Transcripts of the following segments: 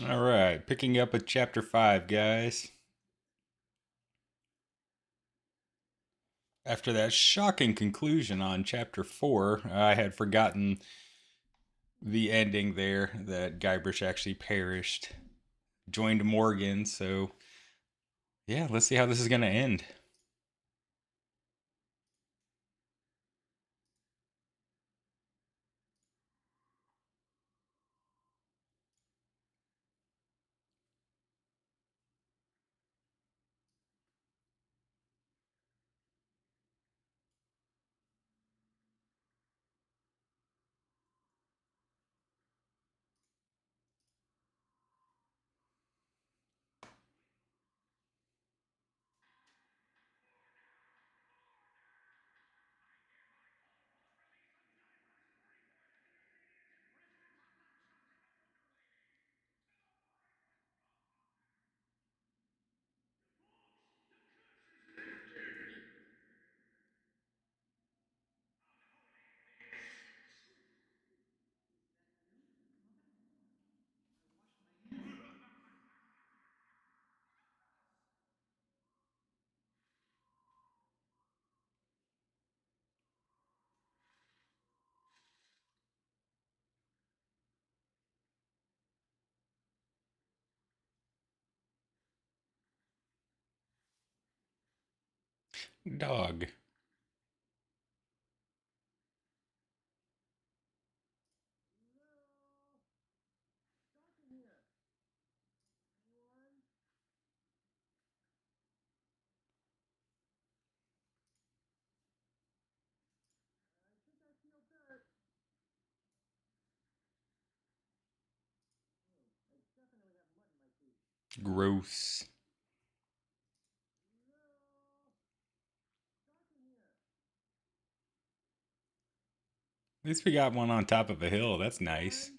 All right, picking up with chapter 5, guys. After that shocking conclusion on chapter 4, I had forgotten the ending there that Guybrush actually perished, joined Morgan. So, yeah, let's see how this is going to end. Dog. Gross. At least we got one on top of a hill. That's nice.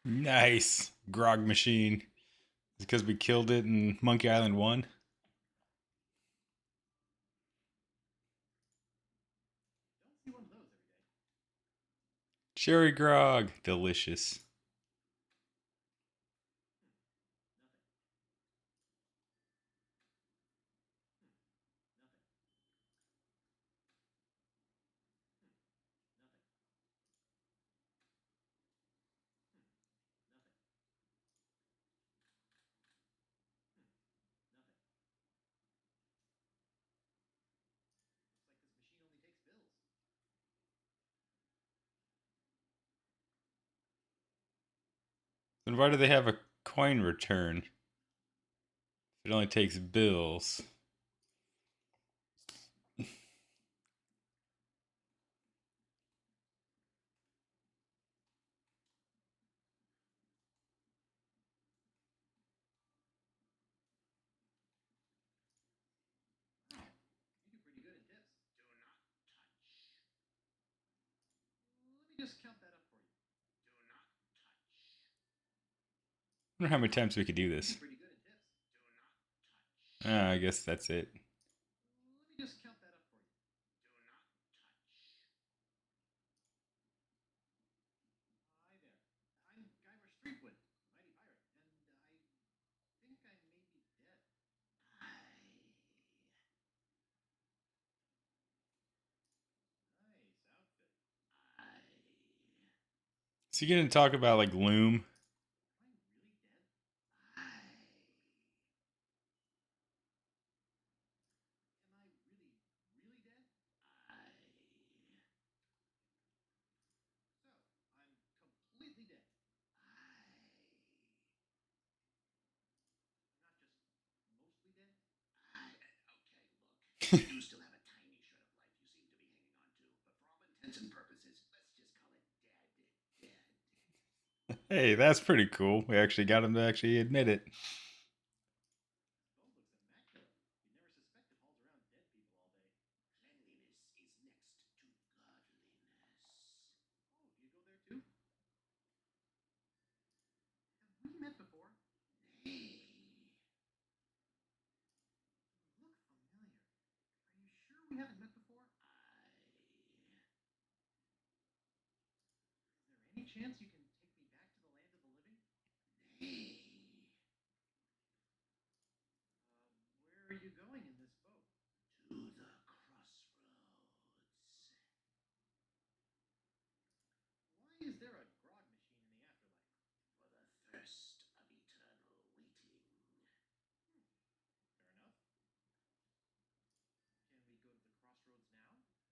Nice. Grog machine. Because we killed it in Monkey Island 1. Cherry grog. Delicious. Then why do they have a coin return? It only takes bills. I wonder how many times we could do this. I guess that's it. So you gonna talk about like Loom? You do still have a tiny shred of life you seem to be hanging on to, but for all intents and purposes, let's just call it dead. Dead. Hey, that's pretty cool. We actually got him to actually admit it. Boat looks immaculate. You'd never suspect it hauls around dead people all day. Cleanliness is next to godliness. Oh, do you go there too? Have we met before? Nay. You look familiar. Are you sure we haven't met before? Is there any chance you can take me back to the land of the living? Nay. Where are you going in this boat? To the crossroads. Why is there a grog machine in the afterlife? For the thirst of eternal waiting. Fair enough.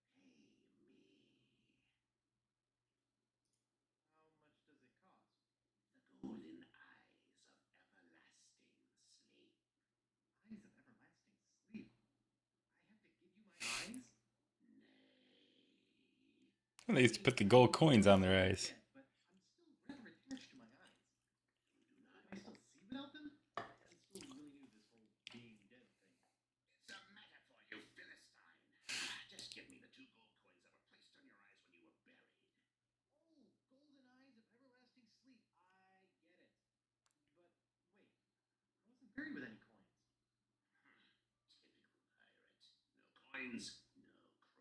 Can we go to the crossroads now? Pay me. How much does it cost? The golden eyes of everlasting sleep. Eyes of everlasting sleep? I have to give you my eyes? Nay. Well, they used to put the gold coins on their eyes. But I'm still rather attached to my eyes. You do not. Can I still see without them? I'm still really new to this whole being dead thing. It's a metaphor, you Philistine. Just give me the 2 gold coins that were placed on your eyes when you were buried. Oh, golden eyes of everlasting sleep. I get it. But wait, I wasn't buried with any coins. Typical pirate. No coins, no crossroads.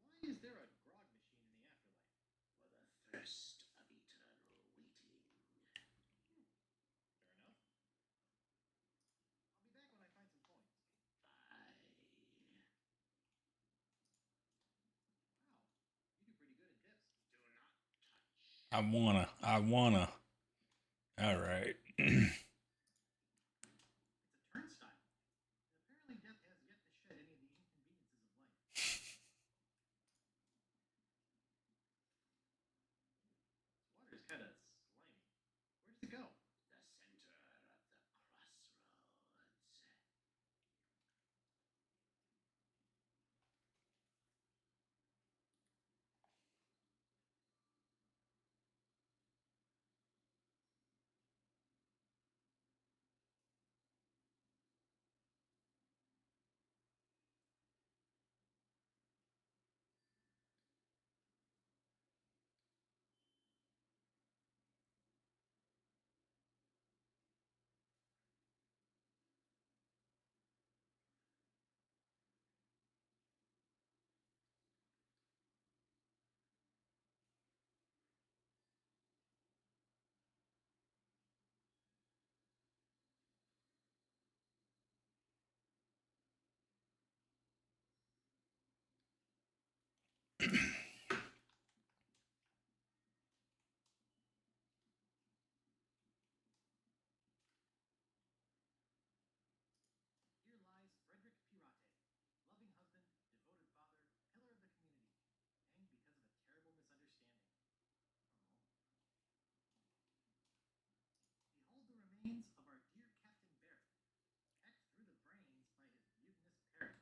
Why is there a grog machine in the afterlife? For the thirst of eternal waiting. Fair enough. I'll be back when I find some coins. Bye. Wow, you do pretty good in tips. Do not touch. I wanna. All right. It's a turnstile. Apparently, death has yet to shed any of the inconveniences of life. This water is kind of slimy. Where does it go? The center of the crossroads. Here lies Frederick Pirate, loving husband, devoted father, pillar of the community, hanged because of a terrible misunderstanding. Behold the remains of our dear Captain Barrett, hacked through the brains by his mutinous parrot.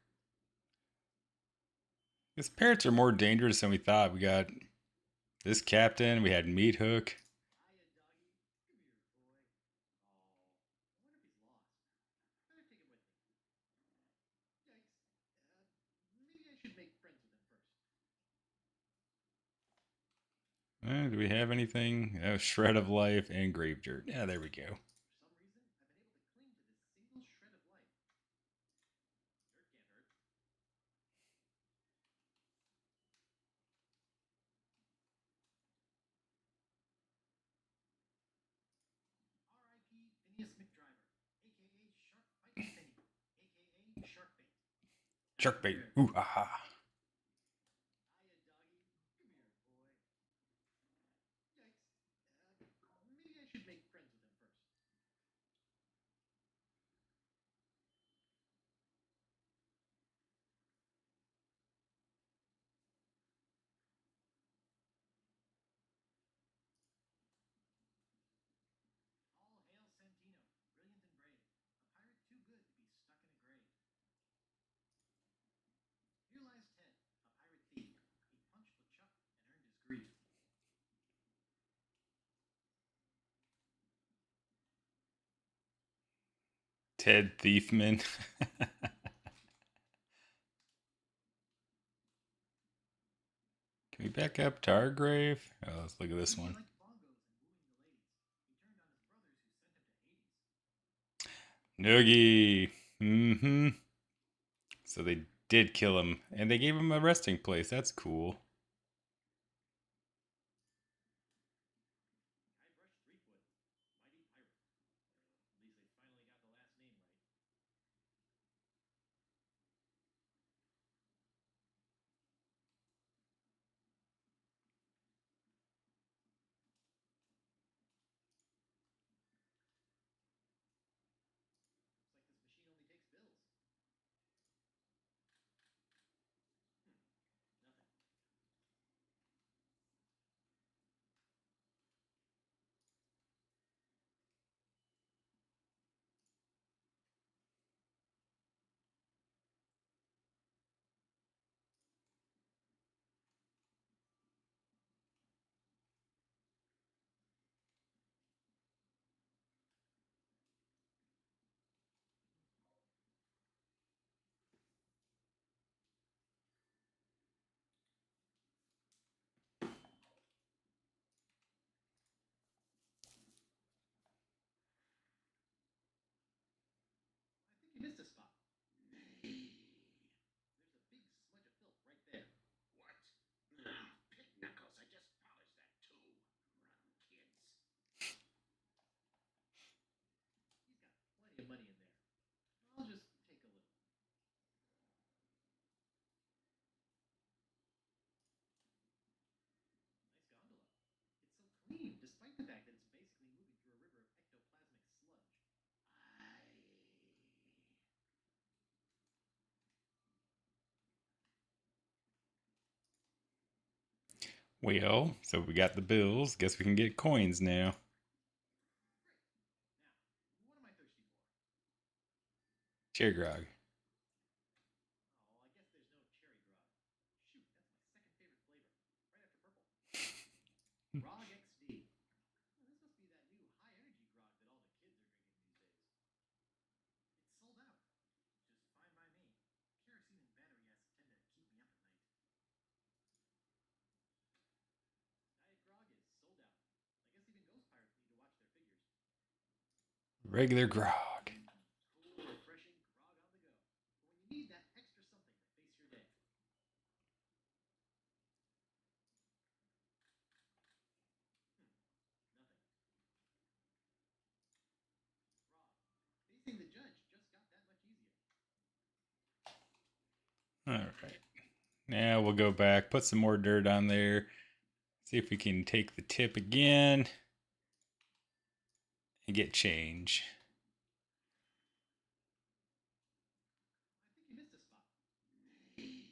These parrots are more dangerous than we thought. We got this captain. We had Meat Hook. Hiya, doggy. Come here, boy. Oh, I wonder if he's lost. I better take him with me. Yikes. Maybe I should make friends with him first. Do we have anything? Oh, Shred of Life and Grave Dirt. Yeah, there we go. For some reason, I've been able to cling to this single shred of life. Dirt can't hurt. R.I.P. Phineas McDriver, aka Shark Bite Finney, aka Sharkbait. Shark bait. Ooh, aha. Hiya, doggy. Come here, boy. Yikes. Maybe I should make friends with him first. All hail Santino, brilliant and brave. Ted Thiefman. Can we back up to our grave? Oh, let's look at this He one. liked bongos and wooing the ladies. He turned on his brothers who sent him to Hades. Noogie. Mm-hmm. So they did kill him, and they gave him a resting place. That's cool. Guybrush Threepwood, mighty pirate. At least they finally got the last name right. Looks like this machine only takes bills. Nothing. I think you missed a spot. Nay. There's a big smudge of filth right there. What? Oh, pig knuckles. I just polished that too. Rotten kids. He's got plenty of money in there. I'll just take a little. Nice gondola. It's so clean, despite the fact that it's basically moving through a river of ectoplasmic sludge. Well, so we got the bills. Guess we can get coins now. Great. Now, what am I thirsty for? Cherry grog. Oh, I guess there's no cherry grog. Shoot, that's my second favorite flavor. Right after purple. Grog XD. Oh, this must be that new high energy grog that all the kids are drinking these days. It's sold out. Just fine by me. Kerosene and battery acid tend to keep me up at night. Diet grog is sold out. I guess even ghost pirates need to watch their figures. Regular grog. Cool, refreshing grog on the go. For when you need that extra something to face your day. Nothing. Grog. Facing the judge just got that much easier. All right. Now we'll go back, put some more dirt on there. See if we can take the tip again and get change. I think you missed a spot. Nay.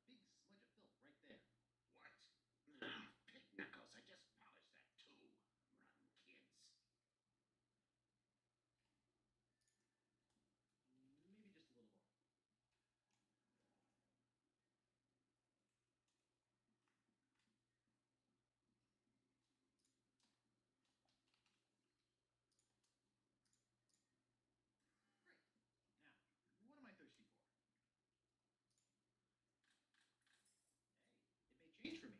There's a big smudge of filth right there. What? Oh, pig knuckles. I just polished that too. Rotten kids. Maybe just a little more. Great. Now, what am I thirsty for? Hey, it made change for me.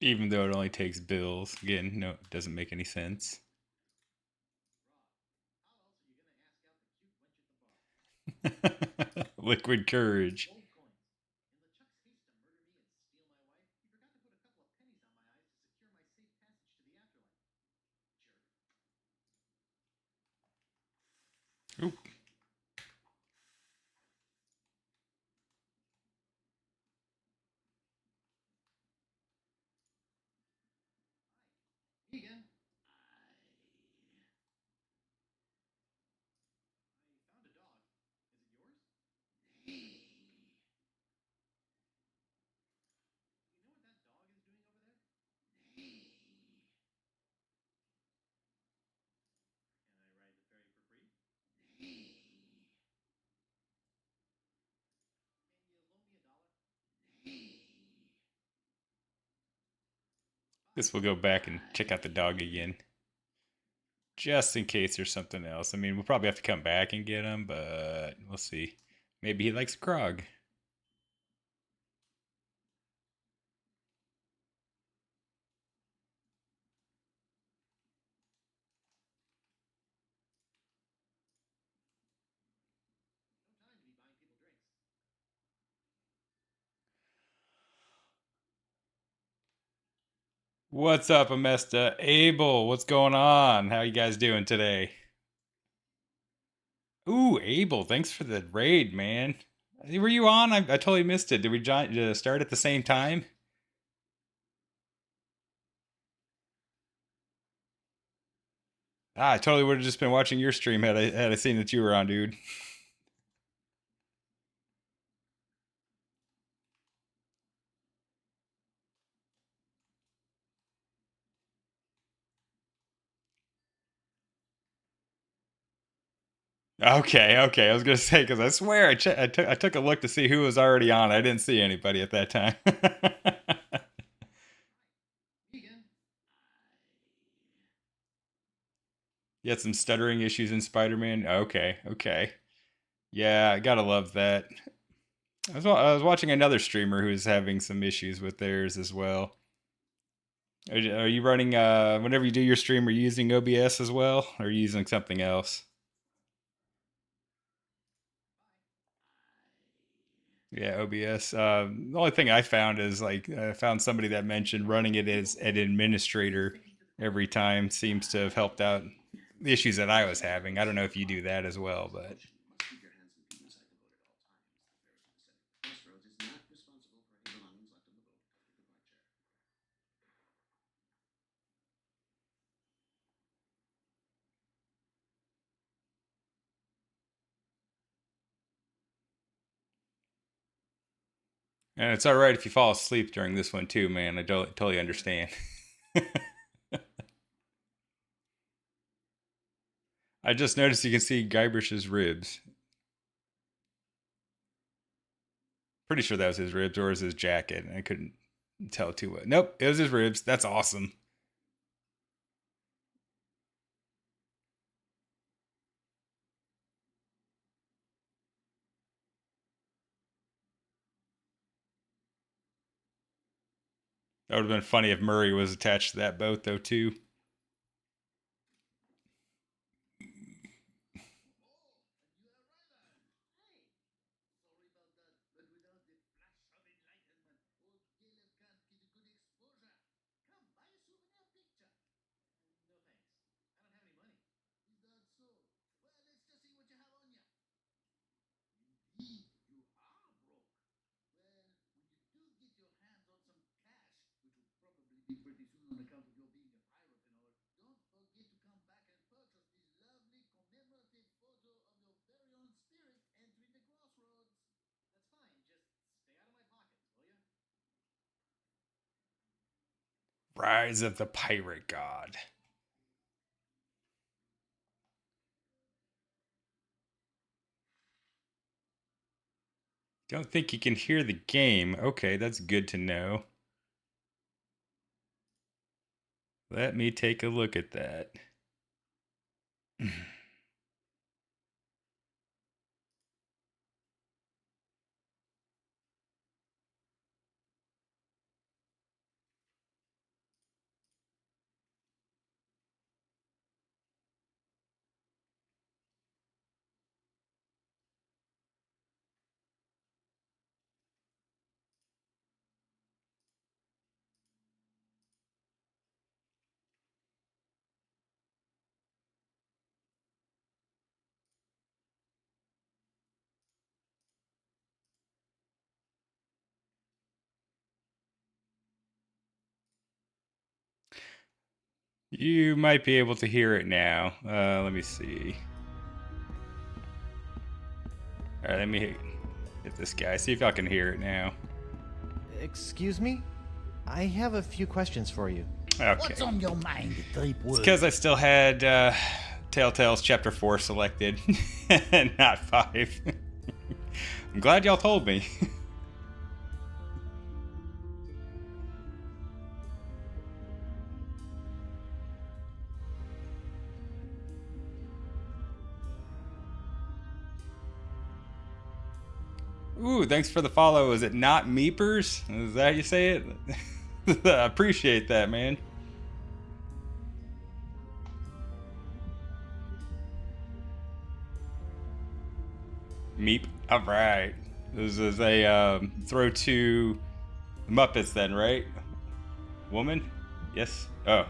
Even though it only takes bills. Again, no, it doesn't make any sense. Rob, how else are you gonna ask out the cute wench at the bar? Liquid courage. Gold coins. In LeChuck's haste to murder me and steal my wife, he forgot to put a couple of pennies on my eyes to secure my safe passage to the afterlife. Jerk. Oop. Hi. Me again. I found a dog. Is it yours? Nay. You know what that dog is doing over there? Nay. Can I ride the ferry for free? Nay. Can you loan me $1? Nay. Guess we'll go back and check out the dog again. just in case there's something else. I mean, we'll probably have to come back and get him, but we'll see. Maybe he likes Krog. No time to be buying people drinks. What's up, Amesta? Abel, what's going on? How you guys doing today? Ooh, Abel, thanks for the raid, man. Were you on? I totally missed it. Did we start at the same time? Ah, I totally would have just been watching your stream had I seen that you were on, dude. Okay, okay. I was gonna say because I swear I took a look to see who was already on. I didn't see anybody at that time. Me again. You had some stuttering issues in Spider-Man. Okay, okay. Yeah, I gotta love that. I was watching another streamer who's having some issues with theirs as well. Are you running whenever you do your stream? Are you using OBS as well, or are you using something else? Yeah, OBS. The only thing I found is like I found somebody that mentioned running it as an administrator every time seems to have helped out the issues that I was having. I don't know if you do that as well, but Must keep your hands and feet inside the boat at all times. The Crossroads is not responsible for any belongings left on the boat after departure. and it's all right if you fall asleep during this one too, man. I totally understand. I just noticed you can see Guibrish's ribs. Pretty sure that was his ribs or was his jacket. I couldn't tell too well. Nope, it was his ribs. That's awesome. That would have been funny if Murray was attached to that boat though too. No thanks. I don't have any money. Indeed, you are broke. Well, when you do get your hands on some cash, which will probably be pretty soon on account of your being a pirate and all, don't forget to come back and purchase this lovely commemorative photo of your very own spirit entering the crossroads. That's fine. Just stay out of my pockets, will ya? Rise of the Pirate God. Don't think you can hear the game. Okay, that's good to know. Let me take a look at that. You might be able to hear it now. Let me see. All right, let me hit this guy. See if y'all can hear it now. Excuse me? I have a few questions for you. Okay. What's on your mind, It's because I still had Telltale's Chapter 4 selected, and not 5. I'm glad y'all told me. Ooh, thanks for the follow. Is it not Meepers? Is that how you say it? I appreciate that, man. Meep. All right. This is a throw to the Muppets then, right? Woman? Yes. Oh.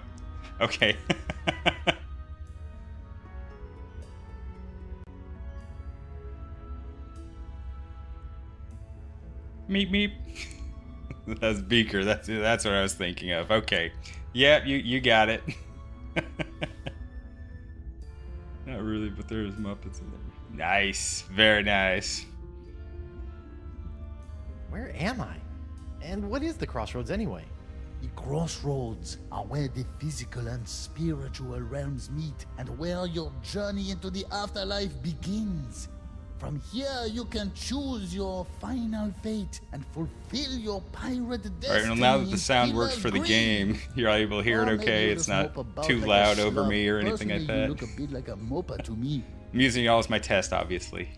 Okay. Meep meep. That's Beaker. That's what I was thinking of. Okay. Yeah, you got it. Not really, but there's Muppets in there. Nice. Very nice. Where am I? And what is the crossroads anyway? The crossroads are where the physical and spiritual realms meet and where your journey into the afterlife begins. From here, you can choose your final fate and fulfill your pirate destiny. Alright, well, now that the in sound works Pillar's for the Green. game, you're able to hear it Or maybe okay. you It's just not mope about too like a loud over schlub. me or anything like Personally, that. You look a bit like a mopa to me. I'm using y'all as my test, obviously.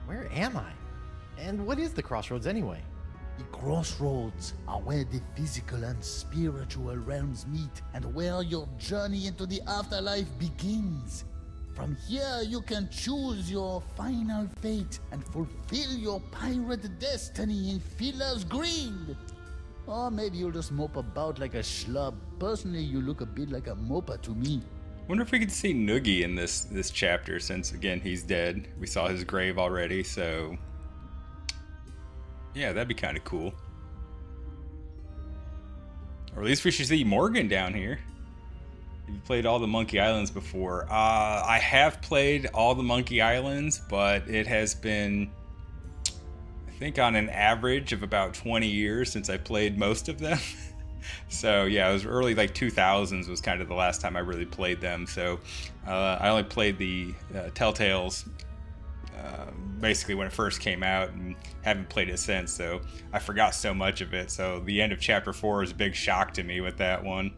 Where am I? And what is the crossroads anyway? The crossroads are where the physical and spiritual realms meet and where your journey into the afterlife begins. From here, you can choose your final fate and fulfill your pirate destiny in Pillar's Green. Or maybe you'll just mope about like a schlub. Personally, you look a bit like a mopa to me. Wonder if we could see Noogie in this chapter, since again he's dead. We saw his grave already, so yeah, that'd be kind of cool. Or at least we should see Morgan down here. You've played all the Monkey Islands before. I have played all the Monkey Islands, but it has been, I think, on an average of about 20 years since I played most of them. So yeah, it was early like 2000s was kind of the last time I really played them. So I only played the Telltales basically when it first came out and haven't played it since. So I forgot so much of it. So the end of chapter 4 is a big shock to me with that one.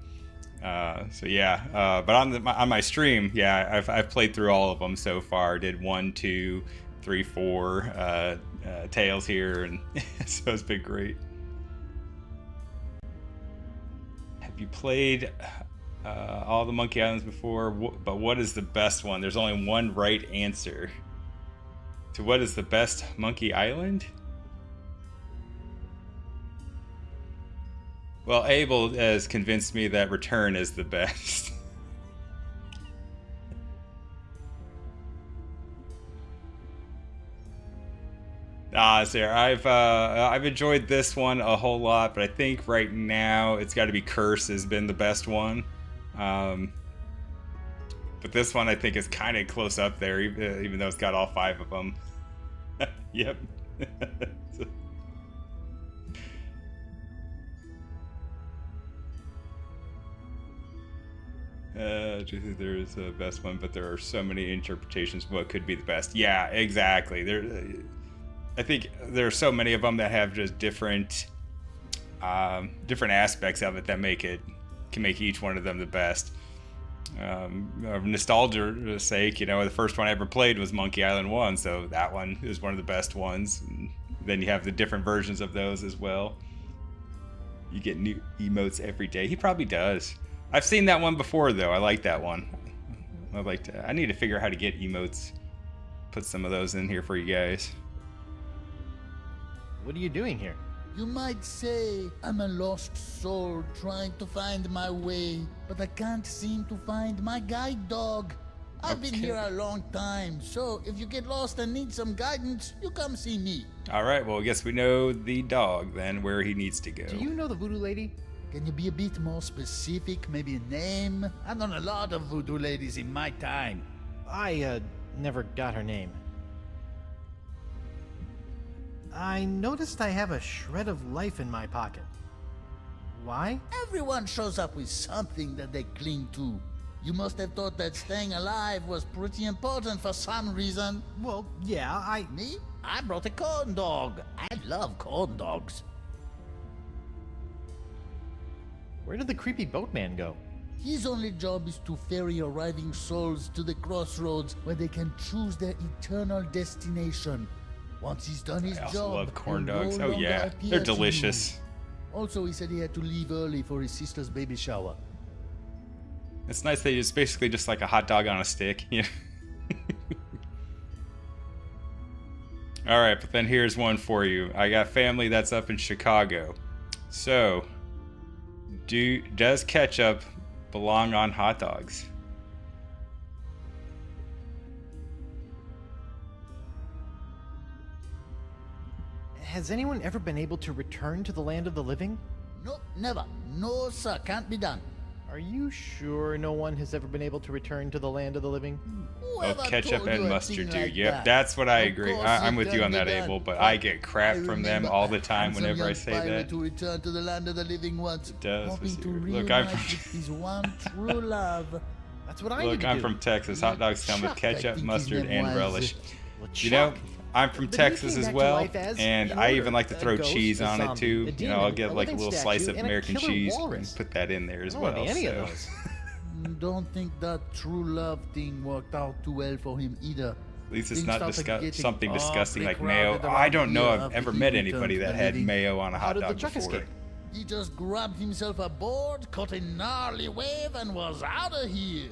So yeah, but on my stream, yeah, I've played through all of them so far. Did 1, 2, 3, 4 Tales here, and so it's been great. Have you played all the Monkey Islands before? But what is the best one? There's only one right answer to what is the best Monkey Island. Well, Abel has convinced me that Return is the best. Sarah, I've enjoyed this one a whole lot, but I think right now it's got to be Curse has been the best one. But this one I think is kind of close up there, even though it's got all 5 of them. Yep. Do you think there is a best one? But there are so many interpretations of what could be the best. Yeah, exactly. I think there are so many of them that have just different aspects of it that can make each one of them the best. Of nostalgia's sake, you know, the first one I ever played was Monkey Island 1, so that one is one of the best ones. And then you have the different versions of those as well. You get new emotes every day. He probably does. I've seen that one before though. I like that one. I need to figure out how to get emotes. Put some of those in here for you guys. What are you doing here? You might say I'm a lost soul trying to find my way, but I can't seem to find my guide dog. I've been here a long time, so if you get lost and need some guidance, you come see me. All right, well, I guess we know the dog then, where he needs to go. Do you know the voodoo lady? Can you be a bit more specific? Maybe a name? I've done a lot of voodoo ladies in my time. I never got her name. I noticed I have a shred of life in my pocket. Why? Everyone shows up with something that they cling to. You must have thought that staying alive was pretty important for some reason. Well, yeah, Me? I brought a corn dog. I love corn dogs. Where did the creepy boatman go? His only job is to ferry arriving souls to the crossroads where they can choose their eternal destination. Once he's done his I also job, love corn he'll no dogs. Oh longer yeah, appear they're to you. delicious. Also, he said he had to leave early for his sister's baby shower. It's nice that it's basically just like a hot dog on a stick. Yeah. All right, but then here's one for you. I got family that's up in Chicago. So, does ketchup belong on hot dogs? Has anyone ever been able to return to the land of the living? Nope, never. No, sir, can't be done. Are you sure no one has ever been able to return to the land of the living? Oh, Whoever ketchup told you and a mustard thing do. like Yep, that? that's what I Of agree. course I'm it with you can on be that, done. Abel, but I get crap I from them remember all a the time handsome whenever I young say pirate that. who returned to the land of the living once, It does, hoping but to look, reunite I'm with his one true love. That's what I Look, need to I'm do. from Texas. Hot dogs come with Chuck, I ketchup, think his mustard, name and was. relish. Well, You know, Chuck, I'm from but he Texas came as back to well, life as and an I order, even like to a throw ghost, cheese a on it zombie, too. a You know, I'll demon, get a like a living little slice statue, of and a American killer cheese walrus. and put that in there as I don't well. want to be any So. of those. Don't think that true love thing worked out too well for him either. At least it's Things not started getting something disgusting awfully like mayo. crowded Oh, I around don't know here I've after ever he met returned anybody to that the had living. mayo on a How hot did the dog Chuck before. escape? He just grabbed himself a board, caught a gnarly wave, and was out of here.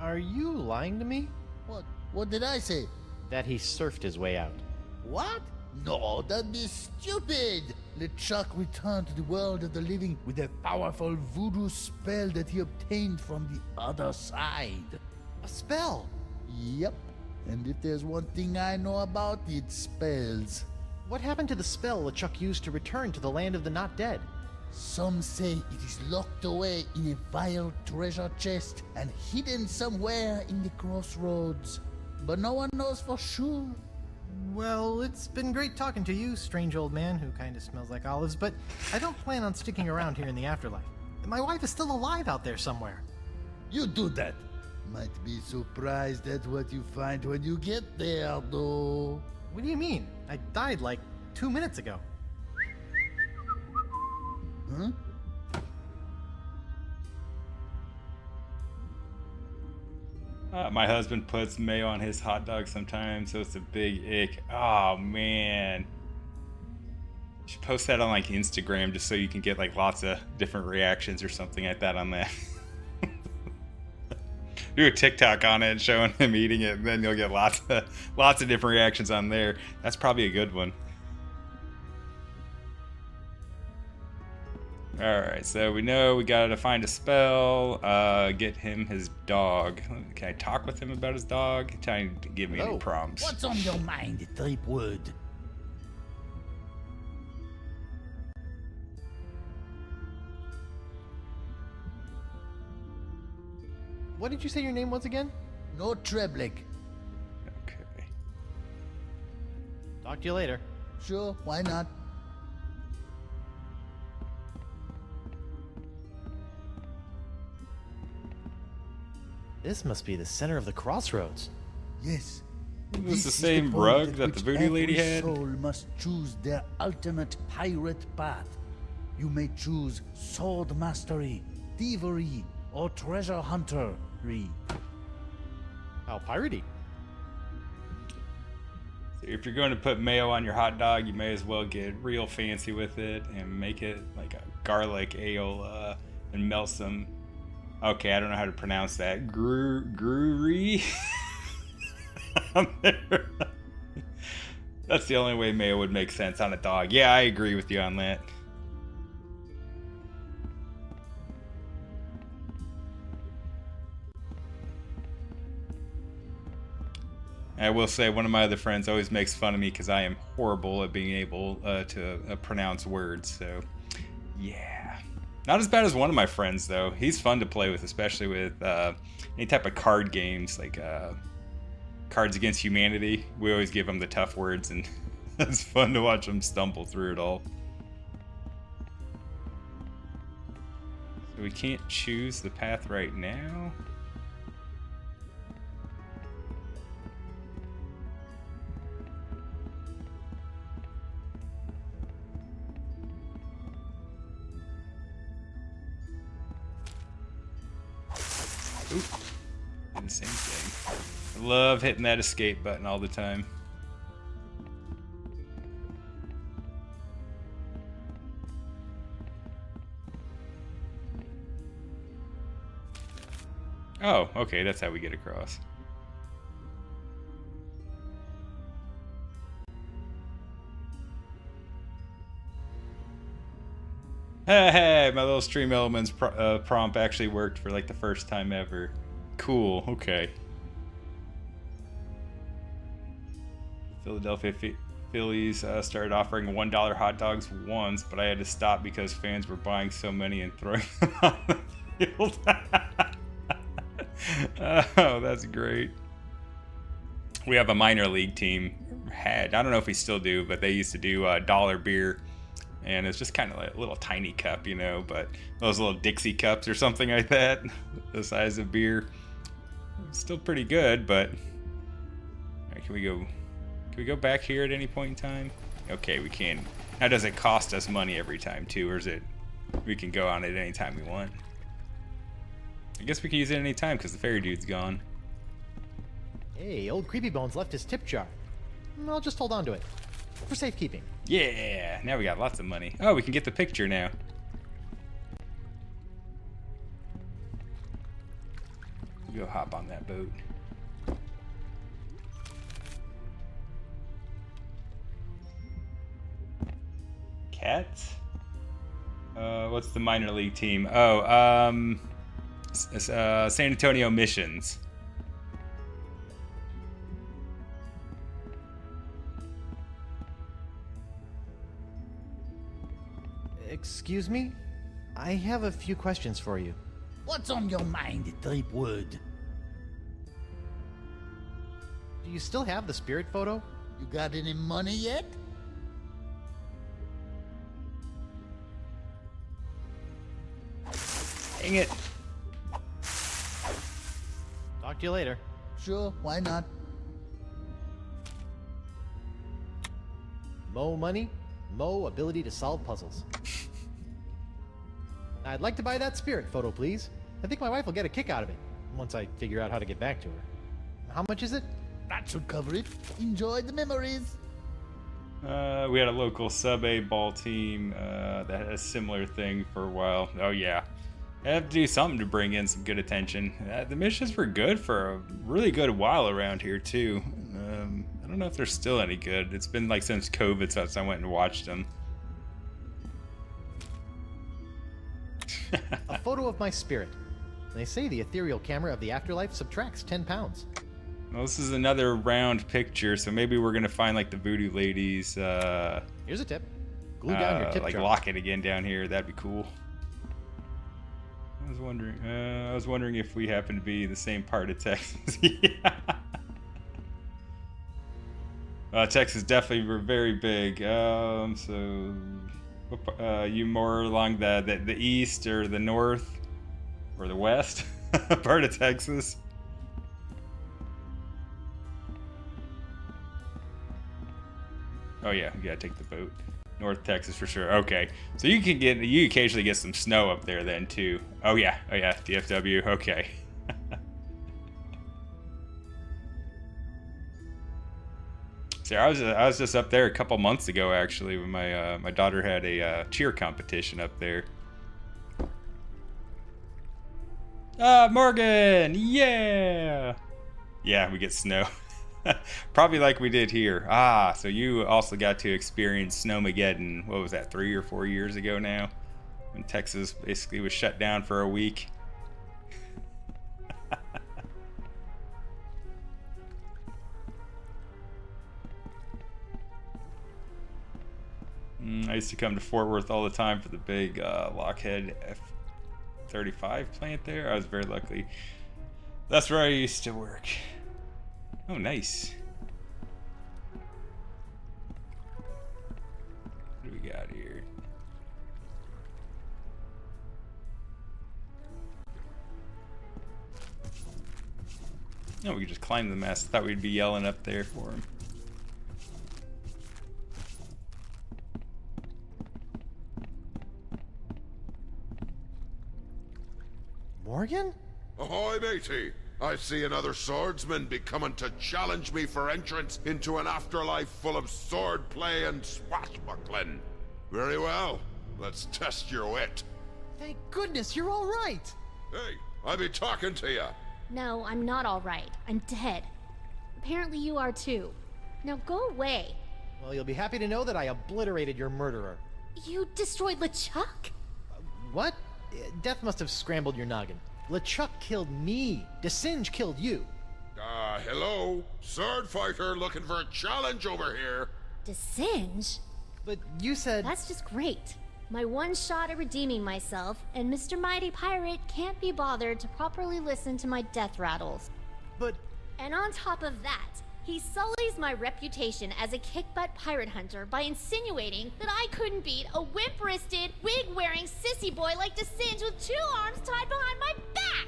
Are you lying to me? What? What did I say? That he surfed his way out. What? No, that'd be stupid. LeChuck returned to the world of the living with a powerful voodoo spell that he obtained from the other side. A spell. Yep. And if there's one thing I know about, it's spells. What happened to the spell LeChuck used to return to the land of the not dead? Some say it is locked away in a vile treasure chest and hidden somewhere in the crossroads. But no one knows for sure. Well, it's been great talking to you, strange old man who kind of smells like olives, but I don't plan on sticking around here in the afterlife. My wife is still alive out there somewhere. You do that. Might be surprised at what you find when you get there, though. What do you mean? I died like 2 minutes ago. Huh? My husband puts mayo on his hot dog sometimes, so it's a big ick. Oh man. You should post that on like Instagram just so you can get like lots of different reactions or something like that on that. Do a TikTok on it showing him eating it, and then you'll get lots of different reactions on there. That's probably a good one. Alright, so we know we gotta find a spell, get him his dog. Can I talk with him about his dog? Trying to give me any Oh, prompts. What's on your mind, Threepwood? What did you say your name was again? No Treblik. Okay. Talk to you later. Sure, why not? This must be the center of the crossroads. Yes. Is this the This is same point rug at that the which voodoo lady every had? soul must choose their ultimate pirate path. You may choose sword mastery, thievery, or treasure huntery. How piratey. So if you're going to put mayo on your hot dog, you may as well get real fancy with it and make it like a garlic ayola and melt some. Okay, I don't know how to pronounce that. Grury. On there. That's the only way mayo would make sense on a dog. Yeah, I agree with you on that. I will say one of my other friends always makes fun of me because I am horrible at being able to pronounce words. So, yeah. Not as bad as one of my friends, though. He's fun to play with, especially with any type of card games, like Cards Against Humanity. We always give him the tough words, and it's fun to watch him stumble through it all. So we can't choose the path right now. the same thing. I love hitting that escape button all the time. Oh, okay, that's how we get across. Hey, my little Stream Elements prompt actually worked for like the first time ever. Cool, okay. Philadelphia Phillies started offering $1 hot dogs once, but I had to stop because fans were buying so many and throwing them on the field. Oh, that's great. We have a minor league team. I don't know if we still do, but they used to do dollar beer. And it's just kind of like a little tiny cup, you know, but those little Dixie cups or something like that, the size of beer. Still pretty good, but all right, can we go back here at any point in time? Okay, we can. Now, does it cost us money every time too, or is it we can go on it any time we want? I guess we can use it any time because the fairy dude's gone. Hey, old Creepy Bones left his tip jar. I'll just hold on to it for safekeeping. Yeah, now we got lots of money. Oh, we can get the picture now. Go hop on that boat. Cats? What's the minor league team? Oh, San Antonio Missions. Excuse me? I have a few questions for you. What's on your mind, Tripwood? Do you still have the spirit photo? You got any money yet? Dang it. Talk to you later. Sure, why not? Mo money, Mo ability to solve puzzles. I'd like to buy that spirit photo, please. I think my wife will get a kick out of it, once I figure out how to get back to her. How much is it? That should cover it. Enjoy the memories. We had a local sub-A ball team that had a similar thing for a while. Oh yeah. I have to do something to bring in some good attention. The missions were good for a really good while around here too. I don't know if they're still any good. It's been like since COVID since I went and watched them. A photo of my spirit. They say the ethereal camera of the afterlife subtracts 10 pounds. Well, this is another round picture, so maybe we're gonna find like the voodoo ladies. Here's a tip. Glue down your tip like jar. lock it again down here. That'd be cool. I was wondering if we happen to be the same part of Texas. Yeah. Texas definitely were very big. So you more along the east or the north or the west part of Texas? Oh yeah, we gotta take the boat. North Texas for sure. Okay, so you occasionally get some snow up there then too. Oh yeah, DFW. Okay. So I was just up there a couple months ago actually when my daughter had a cheer competition up there. Morgan, yeah. Yeah, we get snow. Probably like we did here. So you also got to experience Snowmageddon. What was that, 3 or 4 years ago now? When Texas basically was shut down for a week. I used to come to Fort Worth all the time for the big Lockheed F-35 plant there. I was very lucky. That's where I used to work. Oh, nice. What do we got here? Oh, we could just climb the mast. Thought we'd be yelling up there for him. Morgan? Ahoy, matey! I see another swordsman be coming to challenge me for entrance into an afterlife full of swordplay and swashbuckling. Very well. Let's test your wit. Thank goodness you're all right. Hey, I be talking to ya. No, I'm not all right. I'm dead. Apparently you are too. Now go away. Well, you'll be happy to know that I obliterated your murderer. You destroyed LeChuck? What? Death must have scrambled your noggin. LeChuck killed me. DeSinge killed you. Hello? Sword fighter looking for a challenge over here. DeSinge? But you said... That's just great. My one shot at redeeming myself, and Mr. Mighty Pirate can't be bothered to properly listen to my death rattles. But... And on top of that, he sullies my reputation as a kick-butt pirate hunter by insinuating that I couldn't beat a wimp-wristed, wig-wearing sissy boy like DeSinge with 2 arms tied behind my back!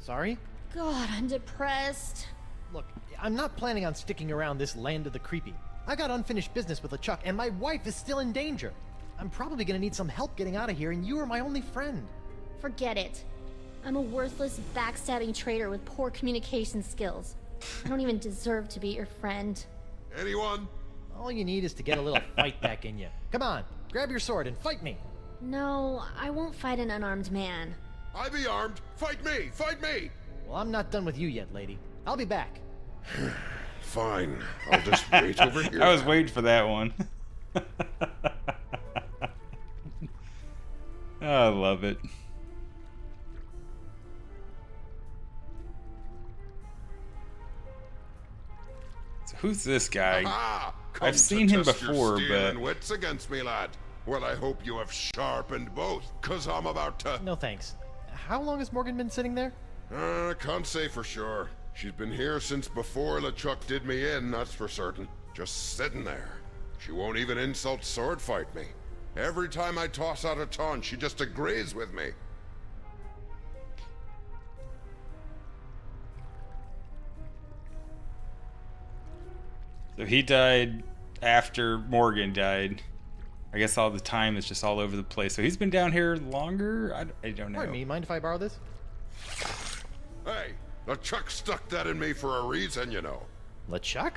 Sorry? God, I'm depressed. Look, I'm not planning on sticking around this land of the creepy. I got unfinished business with LeChuck, and my wife is still in danger. I'm probably gonna need some help getting out of here, and you are my only friend. Forget it. I'm a worthless, backstabbing traitor with poor communication skills. I don't even deserve to be your friend. Anyone? All you need is to get a little fight back in you. Come on, grab your sword and fight me. No, I won't fight an unarmed man. I be armed. Fight me! Fight me! Well, I'm not done with you yet, lady. I'll be back. Fine. I'll just wait over here. I was waiting for that one. I love it. So who's this guy? Ah, I've seen him test your before, steel but and wits against me, lad. Well, I hope you have sharpened both, cause I'm about to. No thanks. How long has Morgan been sitting there? Can't say for sure. She's been here since before LeChuck did me in, that's for certain. Just sitting there. She won't even insult sword fight me. Every time I toss out a taunt, she just agrees with me. so he died after Morgan died. I guess all the time is just all over the place. So he's been down here longer? I don't know. Pardon me, mind if I borrow this? Hey, LeChuck stuck that in me for a reason, you know. LeChuck?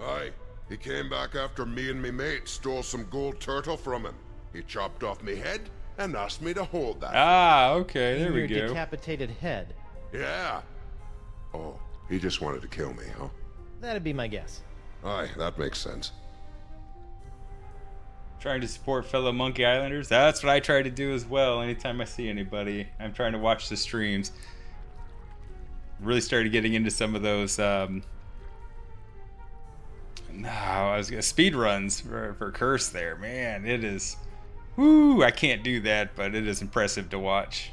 Aye, he came back after me and me mate stole some gold turtle from him. He chopped off me head and asked me to hold that. Ah, okay, there In we your go. decapitated head. Yeah. Oh, he just wanted to kill me, huh? That'd be my guess. Aye, that makes sense. Trying to support fellow Monkey Islanders. That's what I try to do as well. Anytime I see anybody, I'm trying to watch the streams. Really started getting into some of those. Speed runs for Curse there. Man, it is. Woo! I can't do that, but it is impressive to watch.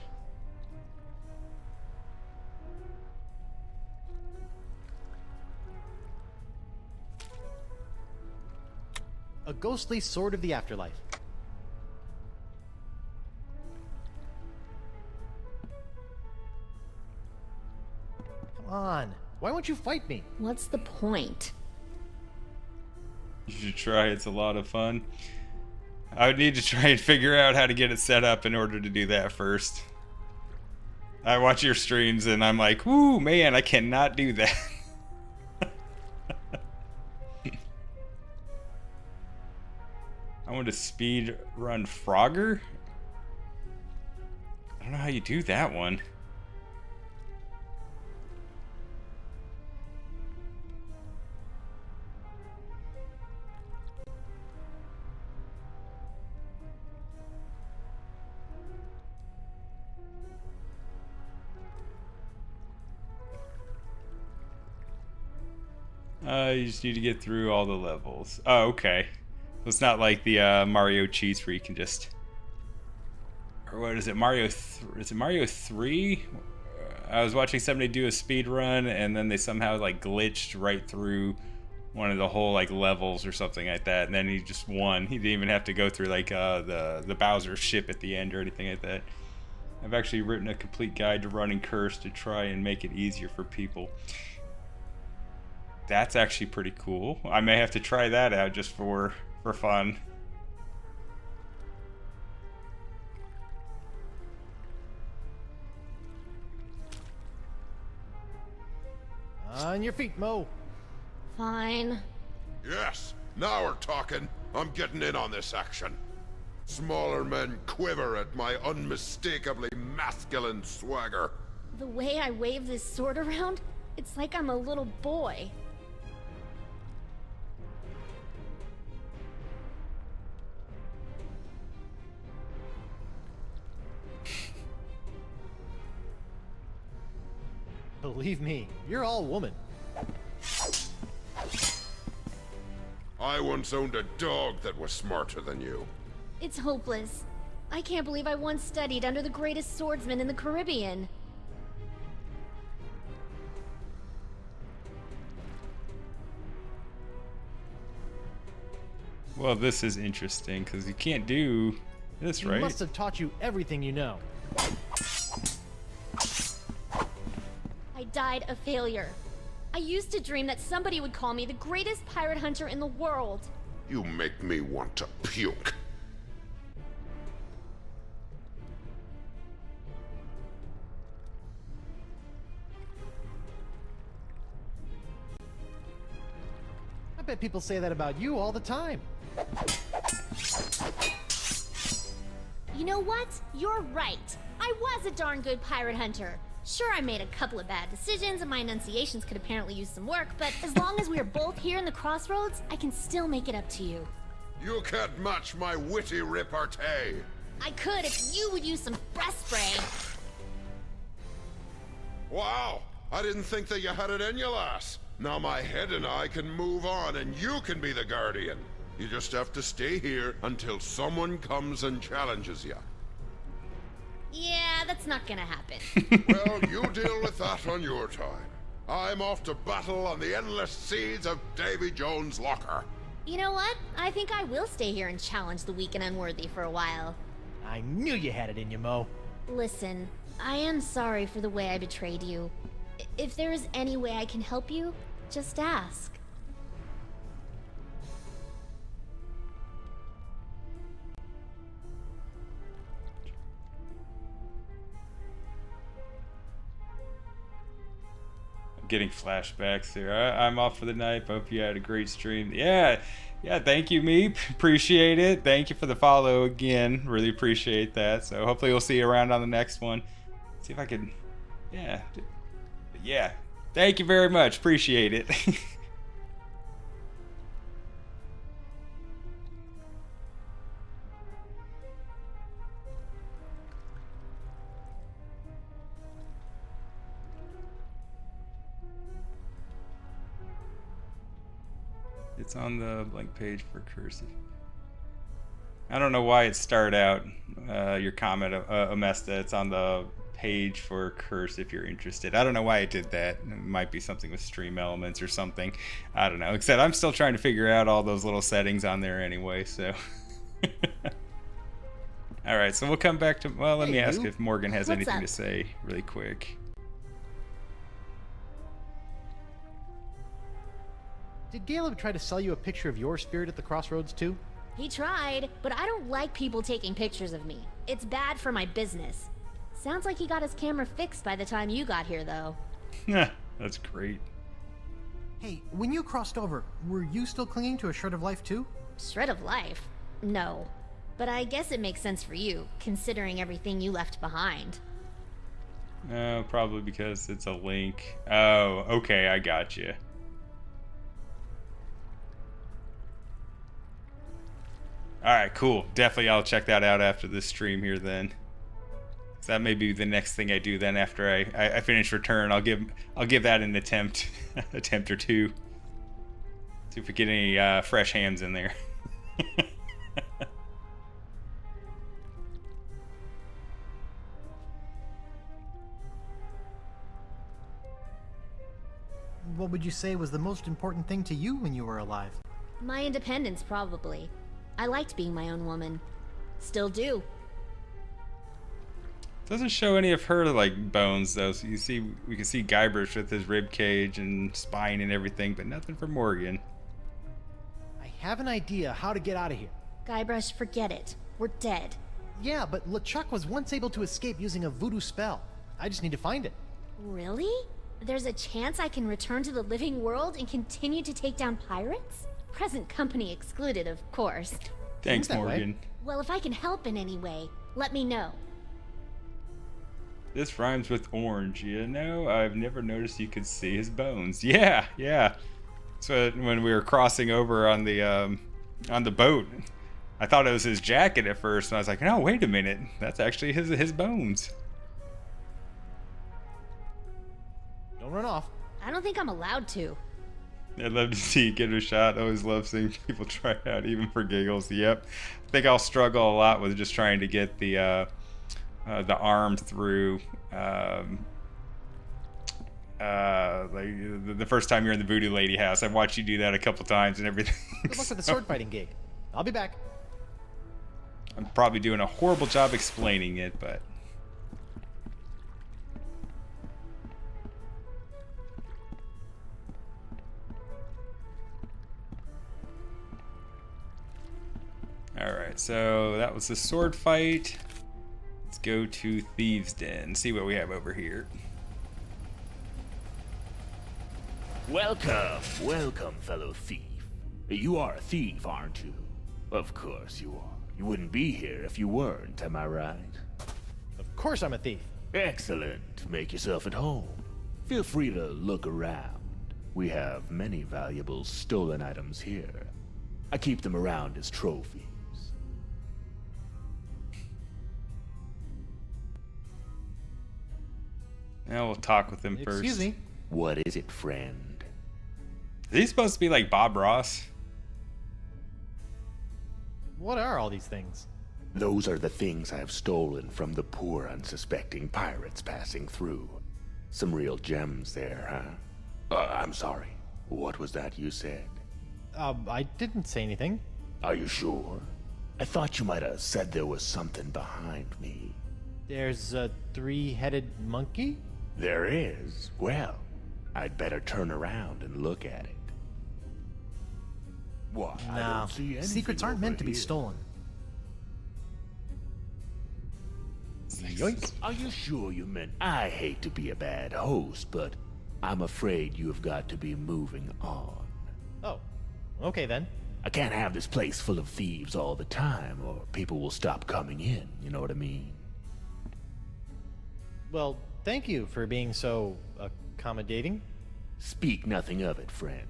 A ghostly sword of the afterlife. Come on. Why won't you fight me? What's the point? You should try. It's a lot of fun. I would need to try and figure out how to get it set up in order to do that first. I watch your streams and I'm like, whoo, man, I cannot do that. I want to speed run Frogger? I don't know how you do that one. You just need to get through all the levels. Oh, okay. It's not like the Mario cheats where you can just... Or what is it, is it Mario 3? I was watching somebody do a speed run and then they somehow like glitched right through one of the whole like levels or something like that, and then he just won. He didn't even have to go through like the Bowser ship at the end or anything like that. I've actually written a complete guide to running Curse to try and make it easier for people. That's actually pretty cool. I may have to try that out just for fun. On your feet, Mo. Fine. Yes, now we're talking. I'm getting in on this action. Smaller men quiver at my unmistakably masculine swagger. The way I wave this sword around, it's like I'm a little boy. Believe me, you're all woman. I once owned a dog that was smarter than you. It's hopeless. I can't believe I once studied under the greatest swordsman in the Caribbean. Well, this is interesting because you can't do this, He right? must have taught you everything you know. I died a failure. I used to dream that somebody would call me the greatest pirate hunter in the world. You make me want to puke. I bet people say that about you all the time. You know what? You're right. I was a darn good pirate hunter. Sure, I made a couple of bad decisions and my enunciations could apparently use some work, but as long as we are both here in the crossroads, I can still make it up to you. You can't match my witty repartee. I could if you would use some breath spray. Wow, I didn't think that you had it in you, lass. Now my head and I can move on and you can be the guardian. You just have to stay here until someone comes and challenges you. Yeah, that's not gonna happen. Well, you deal with that on your time. I'm off to battle on the endless seas of Davy Jones' locker. You know what? I think I will stay here and challenge the weak and unworthy for a while. I knew you had it in you, Mo. Listen, I am sorry for the way I betrayed you. If there is any way I can help you, just ask. Getting flashbacks here. I'm off for the night. Hope you had a great stream. Yeah, thank you, Meep. Appreciate it. Thank you for the follow again. Really appreciate that. So hopefully we'll see you around on the next one. See if I can, yeah. Thank you very much. Appreciate it. It's on the blank page for cursive. I don't know why it started out, your comment, Amesta. It's on the page for curse if you're interested. I don't know why it did that. It might be something with stream elements or something. I don't know. Except I'm still trying to figure out all those little settings on there anyway, so. Alright, so we'll come back to, well, let me ask if Morgan has What's anything up? to say really quick. Did Caleb try to sell you a picture of your spirit at the crossroads too? He tried, but I don't like people taking pictures of me. It's bad for my business. Sounds like he got his camera fixed by the time you got here, though. That's great. Hey, when you crossed over, were you still clinging to a shred of life too? Shred of life? No. But I guess it makes sense for you, considering everything you left behind. Probably because it's a link. Oh, okay, I got you. Alright, cool. Definitely I'll check that out after this stream here then. So that may be the next thing I do then after I finish Return. I'll give that an attempt or two. See if we get any fresh hands in there. What would you say was the most important thing to you when you were alive? My independence, probably. I liked being my own woman. Still do. Doesn't show any of her like bones though. So you see, we can see Guybrush with his rib cage and spine and everything, but nothing for Morgan. I have an idea how to get out of here. Guybrush, forget it. We're dead. Yeah, but LeChuck was once able to escape using a voodoo spell. I just need to find it. Really? There's a chance I can return to the living world and continue to take down pirates? Present company excluded, of course. Thanks, that way. Morgan. Well, if I can help in any way, let me know. This rhymes with orange. You know, I've never noticed you could see his bones. Yeah, yeah. So when we were crossing over on the boat, I thought it was his jacket at first, and I was like, no, wait a minute. That's actually his bones. Don't run off. I don't think I'm allowed to. I'd love to see you give it a shot. I always love seeing people try it out, even for giggles. Yep. I think I'll struggle a lot with just trying to get the arm through. Like the first time you're in the Voodoo Lady house, I've watched you do that a couple times and everything. Good luck with the sword fighting gig. I'll be back. I'm probably doing a horrible job explaining it, but alright, so that was the sword fight. Let's go to Thieves' Den, see what we have over here. Welcome, welcome, fellow thief. You are a thief, aren't you? Of course you are. You wouldn't be here if you weren't, am I right? Of course I'm a thief. Excellent. Make yourself at home. Feel free to look around. We have many valuable stolen items here. I keep them around as trophies. Now we'll talk with him first. Excuse me. What is it, friend? Is he supposed to be like Bob Ross? What are all these things? Those are the things I have stolen from the poor, unsuspecting pirates passing through. Some real gems there, huh? I'm sorry. What was that you said? I didn't say anything. Are you sure? I thought you might have said there was something behind me. There's a three-headed monkey? There is? Well, I'd better turn around and look at it. What? I No, don't see anything secrets aren't over meant to be here. stolen. Yoink. Are you sure you meant? I hate to be a bad host, but I'm afraid you have got to be moving on. Oh, okay then. I can't have this place full of thieves all the time, or people will stop coming in, you know what I mean? Well, thank you for being so accommodating. Speak nothing of it, friend.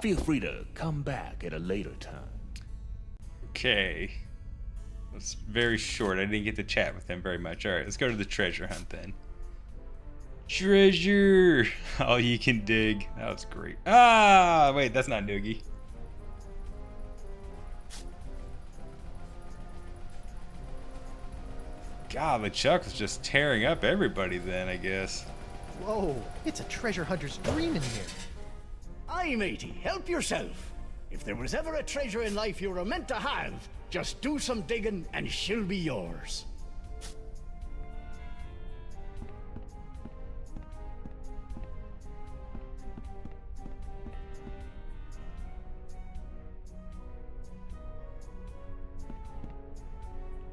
Feel free to come back at a later time. Okay. It's very short. I didn't get to chat with him very much. Alright, let's go to the treasure hunt then. Treasure! All you can dig. That was great. Ah, wait, that's not Noogie. God, LeChuck was just tearing up everybody then, I guess. Whoa, it's a treasure hunter's dream in here. Aye, matey, help yourself. If there was ever a treasure in life you were meant to have, just do some digging and she'll be yours.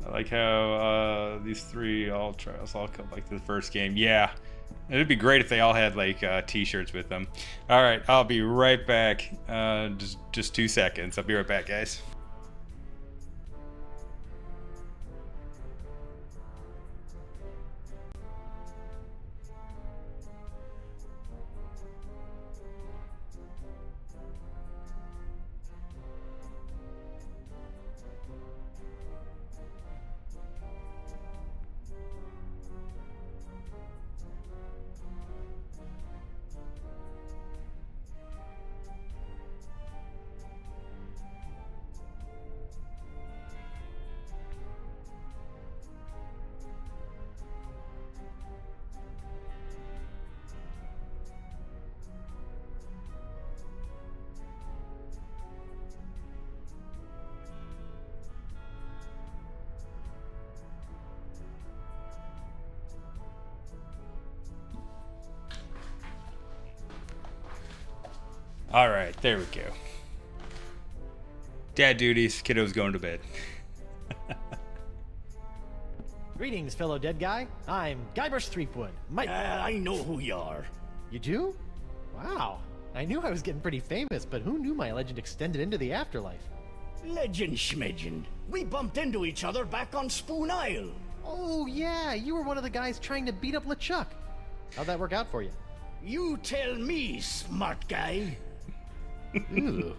I like how these three all trials all come like the first game. Yeah, it'd be great if they all had like t-shirts with them. All right, I'll be right back. Just 2 seconds. I'll be right back, guys. All right, there we go. Dad duties. Kiddo's going to bed. Greetings, fellow dead guy. I'm Guybrush Threepwood. Mike. I know who you are. You do? Wow. I knew I was getting pretty famous, but who knew my legend extended into the afterlife? Legend schmegend. We bumped into each other back on Spoon Isle. Oh, yeah, you were one of the guys trying to beat up LeChuck. How'd that work out for you? You tell me, smart guy. Ooh.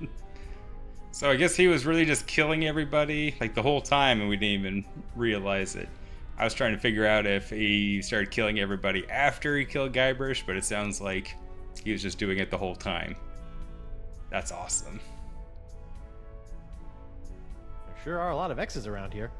So I guess he was really just killing everybody like the whole time, and we didn't even realize it. I was trying to figure out if he started killing everybody after he killed Guybrush, but it sounds like he was just doing it the whole time. That's awesome. There sure are a lot of X's around here.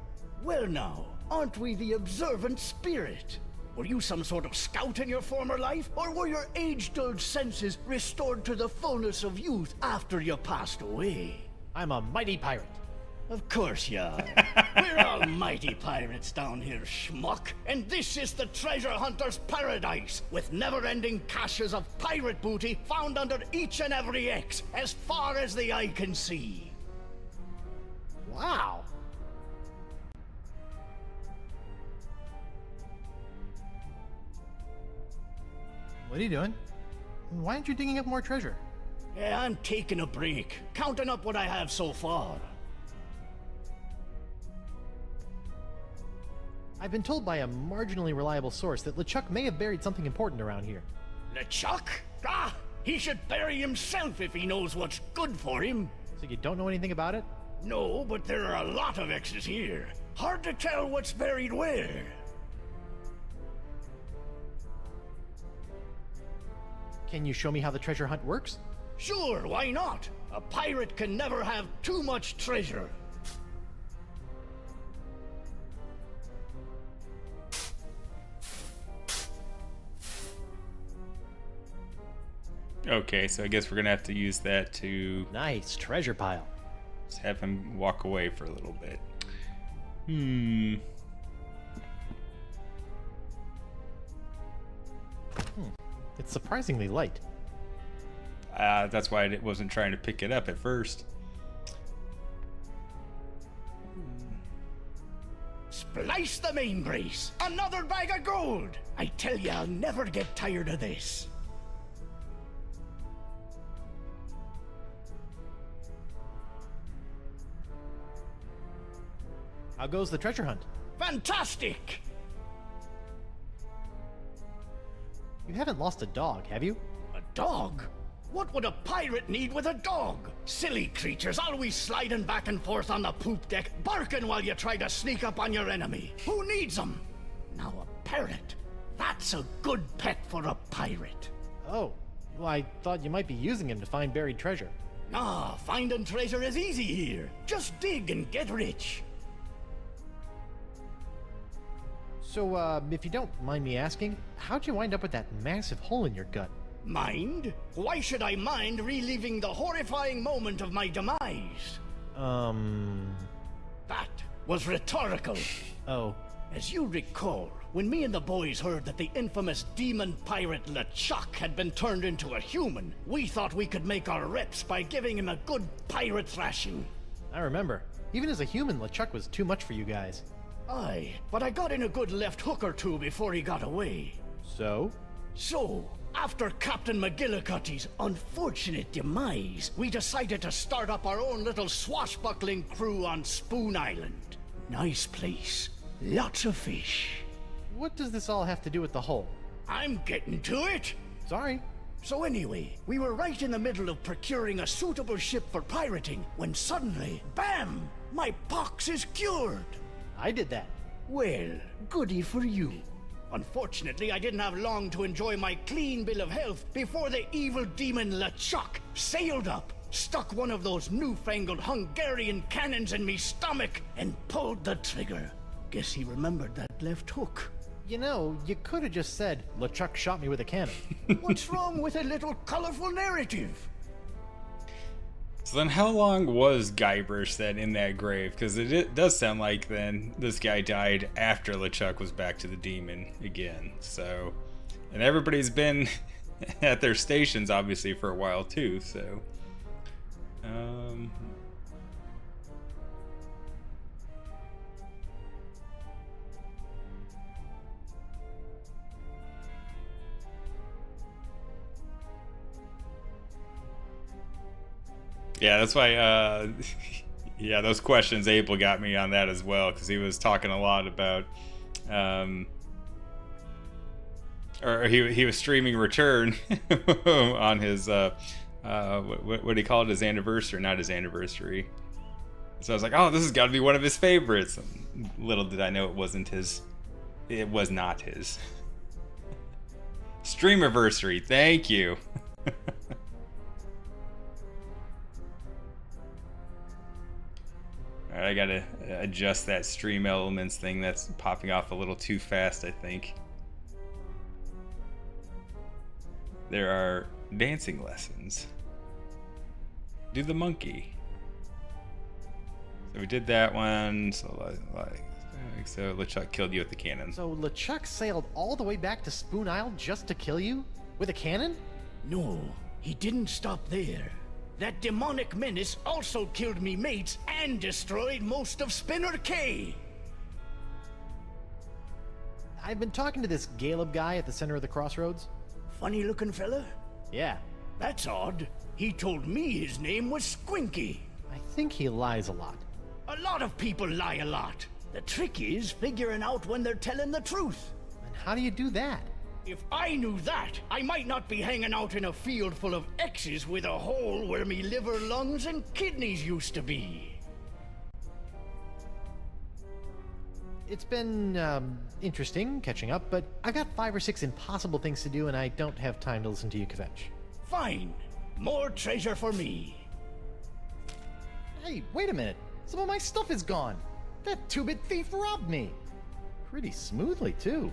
Well now, aren't we the observant spirit? Were you some sort of scout in your former life, or were your age-dulled senses restored to the fullness of youth after you passed away? I'm a mighty pirate. Of course you are. We're all mighty pirates down here, schmuck. And this is the treasure hunter's paradise, with never-ending caches of pirate booty found under each and every X, as far as the eye can see. Wow. What are you doing? Why aren't you digging up more treasure? Yeah, I'm taking a break, counting up what I have so far. I've been told by a marginally reliable source that LeChuck may have buried something important around here. LeChuck? Ah, he should bury himself if he knows what's good for him. So you don't know anything about it? No, but there are a lot of X's here. Hard to tell what's buried where. Can you show me how the treasure hunt works? Sure, why not? A pirate can never have too much treasure. Okay, so I guess we're gonna have to use that to Nice treasure pile. just have him walk away for a little bit. It's surprisingly light. That's why I wasn't trying to pick it up at first. Splice the main brace! Another bag of gold! I tell you, I'll never get tired of this. How goes the treasure hunt? Fantastic! You haven't lost a dog, have you? A dog? What would a pirate need with a dog? Silly creatures always sliding back and forth on the poop deck, barking while you try to sneak up on your enemy. Who needs them? Now a parrot. That's a good pet for a pirate. Oh, well, I thought you might be using him to find buried treasure. Nah, finding treasure is easy here. Just dig and get rich. So, if you don't mind me asking, how'd you wind up with that massive hole in your gut? Mind? Why should I mind reliving the horrifying moment of my demise? That was rhetorical. Oh. As you recall, when me and the boys heard that the infamous demon pirate LeChuck had been turned into a human, we thought we could make our reps by giving him a good pirate thrashing. I remember. Even as a human, LeChuck was too much for you guys. Aye, but I got in a good left hook or two before he got away. So? So, after Captain McGillicuddy's unfortunate demise, we decided to start up our own little swashbuckling crew on Spoon Island. Nice place. Lots of fish. What does this all have to do with the hole? I'm getting to it! Sorry. So anyway, we were right in the middle of procuring a suitable ship for pirating, when suddenly, bam! My pox is cured! I did that. Well, goody for you. Unfortunately, I didn't have long to enjoy my clean bill of health before the evil demon LeChuck sailed up, stuck one of those newfangled Hungarian cannons in me stomach, and pulled the trigger. Guess he remembered that left hook. You know, you could have just said, LeChuck shot me with a cannon. What's wrong with a little colorful narrative? So then how long was Guybrush then in that grave? Because it does sound like then this guy died after LeChuck was back to the demon again. So, and everybody's been at their stations obviously for a while too, so. Yeah, that's why. Yeah, those questions Abel got me on that as well, because he was talking a lot about, or he was streaming Return on his what do you call it? His anniversary, not his anniversary. So I was like, oh, this has got to be one of his favorites. And little did I know it wasn't his. It was not his. Streamiversary, thank you. Alright, I gotta adjust that stream elements thing. That's popping off a little too fast, I think. There are dancing lessons. Do the monkey. So we did that one. So LeChuck killed you with the cannon. So LeChuck sailed all the way back to Spoon Isle just to kill you? With a cannon? No, he didn't stop there. That demonic menace also killed me mates and destroyed most of Spinner K. I've been talking to this Caleb guy at the center of the crossroads. Funny looking fella? Yeah, That's odd. He told me his name was Squinky. I think he lies a lot. A lot of people lie a lot. The trick is figuring out when they're telling the truth. And how do you do that? If I knew that, I might not be hanging out in a field full of X's with a hole where me liver, lungs, and kidneys used to be. It's been, interesting catching up, but I got 5 or 6 impossible things to do and I don't have time to listen to you kvetch. Fine. More treasure for me. Hey, wait a minute. Some of my stuff is gone. That 2-bit thief robbed me. Pretty smoothly, too.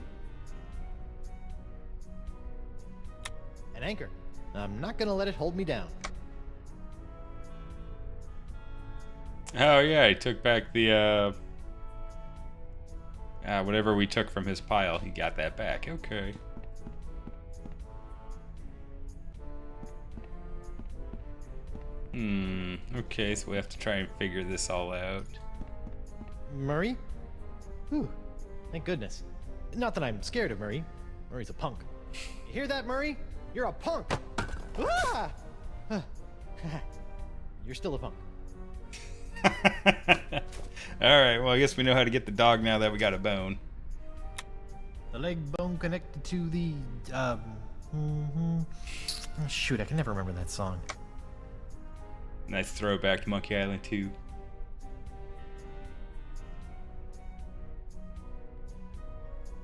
An anchor. I'm not gonna let it hold me down. Oh yeah, he took back the whatever we took from his pile. He got that back. Okay. Okay, so we have to try and figure this all out. Murray? Whew. Thank goodness. Not that I'm scared of Murray. Murray's a punk. You hear that, Murray? You're a punk! Ah! You're still a punk. Alright, well I guess we know how to get the dog now that we got a bone. The leg bone connected to the, Shoot, I can never remember that song. Nice throwback to Monkey Island 2.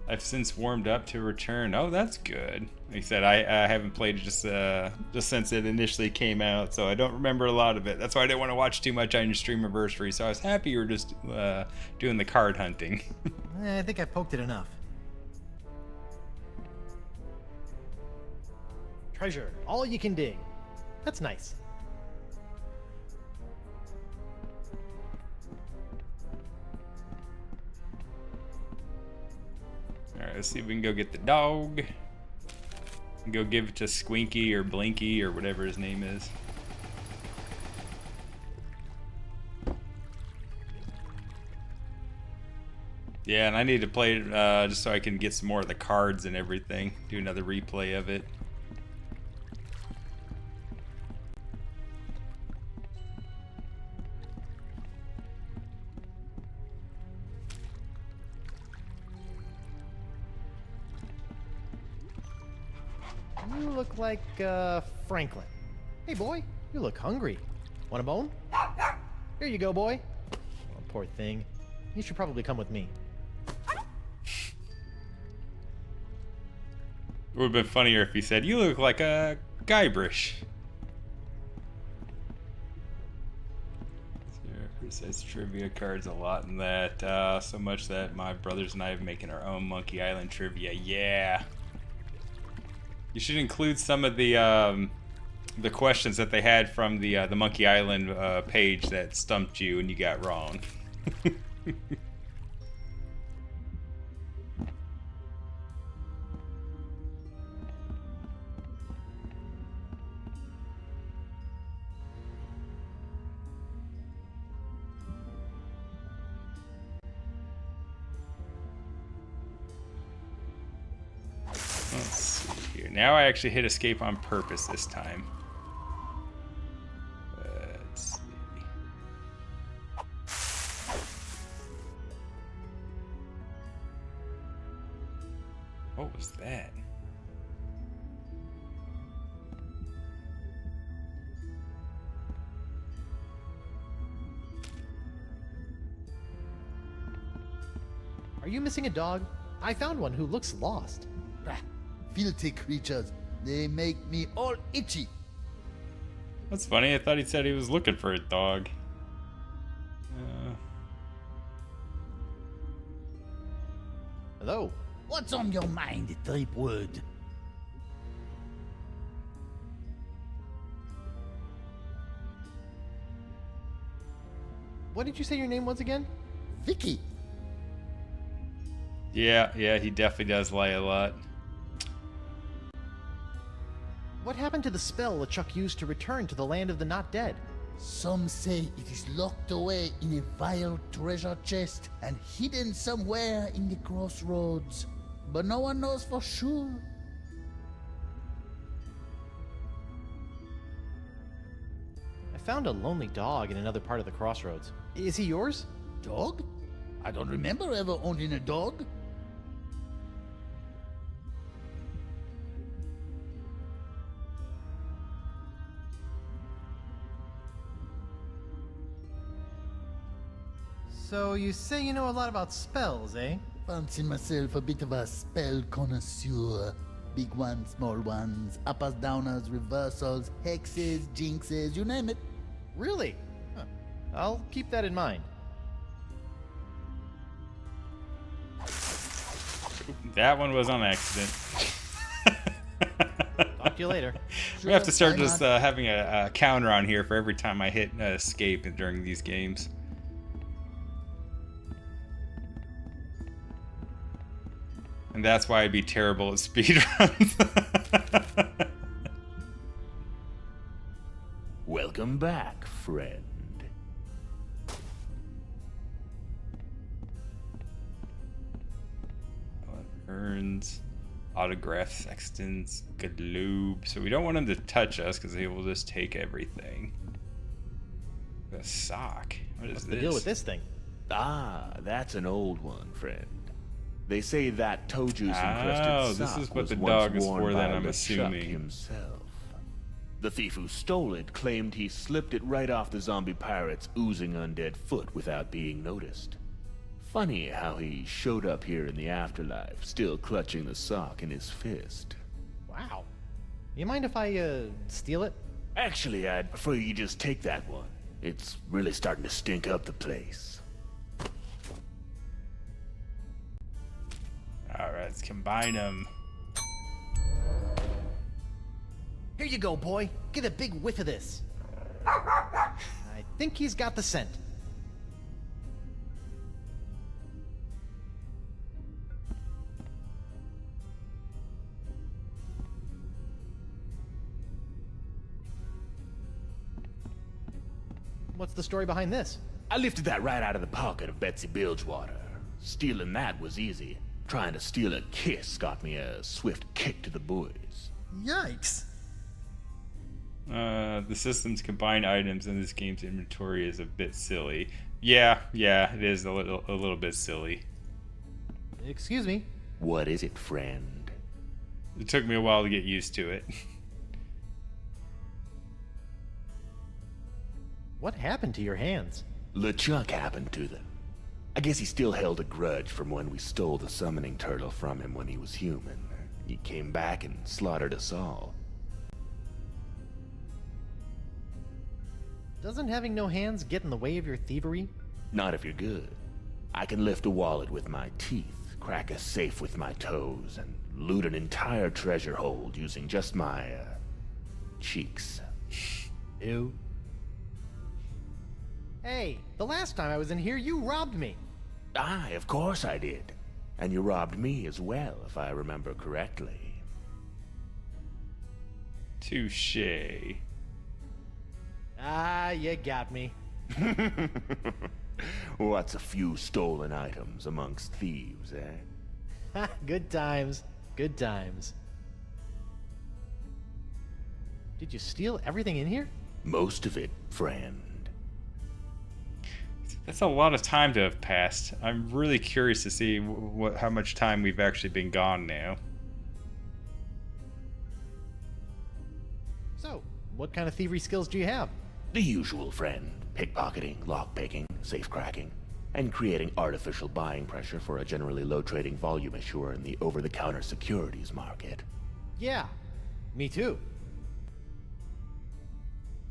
I've since warmed up to Return. Oh, that's good. Like I said, I haven't played it just since it initially came out, so I don't remember a lot of it. That's why I didn't want to watch too much on your Streamiversary, so I was happy you were just doing the card hunting. I think I poked it enough. Treasure, all you can dig. That's nice. Alright, let's see if we can go get the dog. Go give it to Squinky or Blinky or whatever his name is. Yeah, and I need to play it just so I can get some more of the cards and everything. Do another replay of it. You look like, Franklin. Hey, boy, you look hungry. Want a bone? Here you go, boy. Oh, poor thing. You should probably come with me. It would have been funnier if he said, "You look like a Guybrush." It says trivia cards a lot in that. So much that my brothers and I have making our own Monkey Island trivia. Yeah. You should include some of the questions that they had from the Monkey Island page that stumped you and you got wrong. Let's see here. Now I actually hit escape on purpose this time. Let's What was that? Are you missing a dog? I found one who looks lost. Ah, filthy creatures. They make me all itchy. That's funny. I thought he said he was looking for a dog. Hello. What's on your mind, Tripwood? What did you say your name was again? Vicky. Yeah, he definitely does lie a lot. What happened to the spell LeChuck used to return to the land of the not dead? Some say it is locked away in a vile treasure chest and hidden somewhere in the crossroads. But no one knows for sure. I found a lonely dog in another part of the crossroads. Is he yours? Dog? I don't remember ever owning a dog. So you say you know a lot about spells, eh? Fancy myself a bit of a spell connoisseur. Big ones, small ones, uppers, downers, reversals, hexes, jinxes, you name it. Really? Huh. I'll keep that in mind. That one was on accident. Talk to you later. We have to start Why just not? having a counter on here for every time I hit escape during these games. And that's why I'd be terrible at speedruns. Welcome back, friend. Urns, autograph sextants, globe. So we don't want him to touch us because he will just take everything. A sock. What is What's this? the deal with this thing? Ah, that's an old one, friend. They say that toe juice encrusted Oh, this sock is what was the once dog is worn for by then, I'm LeChuck assuming. himself. The thief who stole it claimed he slipped it right off the zombie pirate's oozing undead foot without being noticed. Funny how he showed up here in the afterlife, still clutching the sock in his fist. Wow. You mind if I, steal it? Actually, I'd prefer you just take that one. It's really starting to stink up the place. Alright, let's combine them. Here you go, boy. Get a big whiff of this. I think he's got the scent. What's the story behind this? I lifted that right out of the pocket of Betsy Bilgewater. Stealing that was easy. Trying to steal a kiss got me a swift kick to the boys. Yikes. The system's combined items in this game's inventory is a bit silly. Yeah, it is a little bit silly. Excuse me. What is it, friend? It took me a while to get used to it. What happened to your hands? LeChuck happened to them. I guess he still held a grudge from when we stole the summoning turtle from him when he was human. He came back and slaughtered us all. Doesn't having no hands get in the way of your thievery? Not if you're good. I can lift a wallet with my teeth, crack a safe with my toes, and loot an entire treasure hold using just my, cheeks. Ew. Hey, the last time I was in here, you robbed me. Aye, of course I did. And you robbed me as well, if I remember correctly. Touche. Ah, you got me. What's a few stolen items amongst thieves, eh? Ha, good times. Good times. Did you steal everything in here? Most of it, friend. That's a lot of time to have passed. I'm really curious to see how much time we've actually been gone now. What kind of thievery skills do you have? The usual, friend. Pickpocketing, lockpicking, safe cracking, and creating artificial buying pressure for a generally low trading volume issuer in the over-the-counter securities market. Yeah, me too.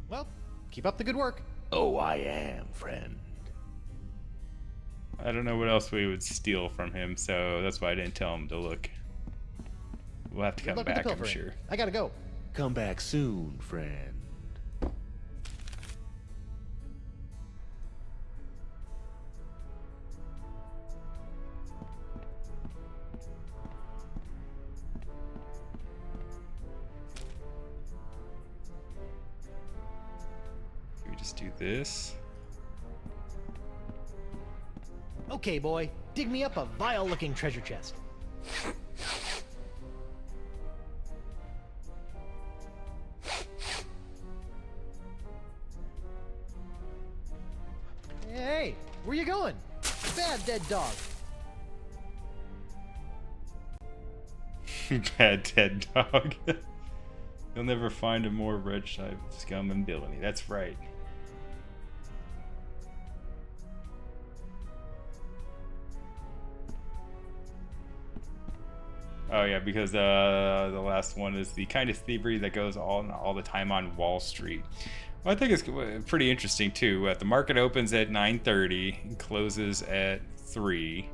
Well, keep up the good work. Oh, I am, friend. I don't know what else we would steal from him, so that's why I didn't tell him to look. We'll have to Good come luck with the back, I'm pilfering. sure. I gotta go. Come back soon, friend. Can we just do this? Okay, boy, dig me up a vile-looking treasure chest. Hey, where you going? Bad dead dog. Bad dead dog. You'll never find a more red stripe scum and villainy. That's right. Oh yeah, because the last one is the kind of thievery that goes on all the time on Wall Street. Well, I think it's pretty interesting too. The market opens at 9:30 and closes at 3.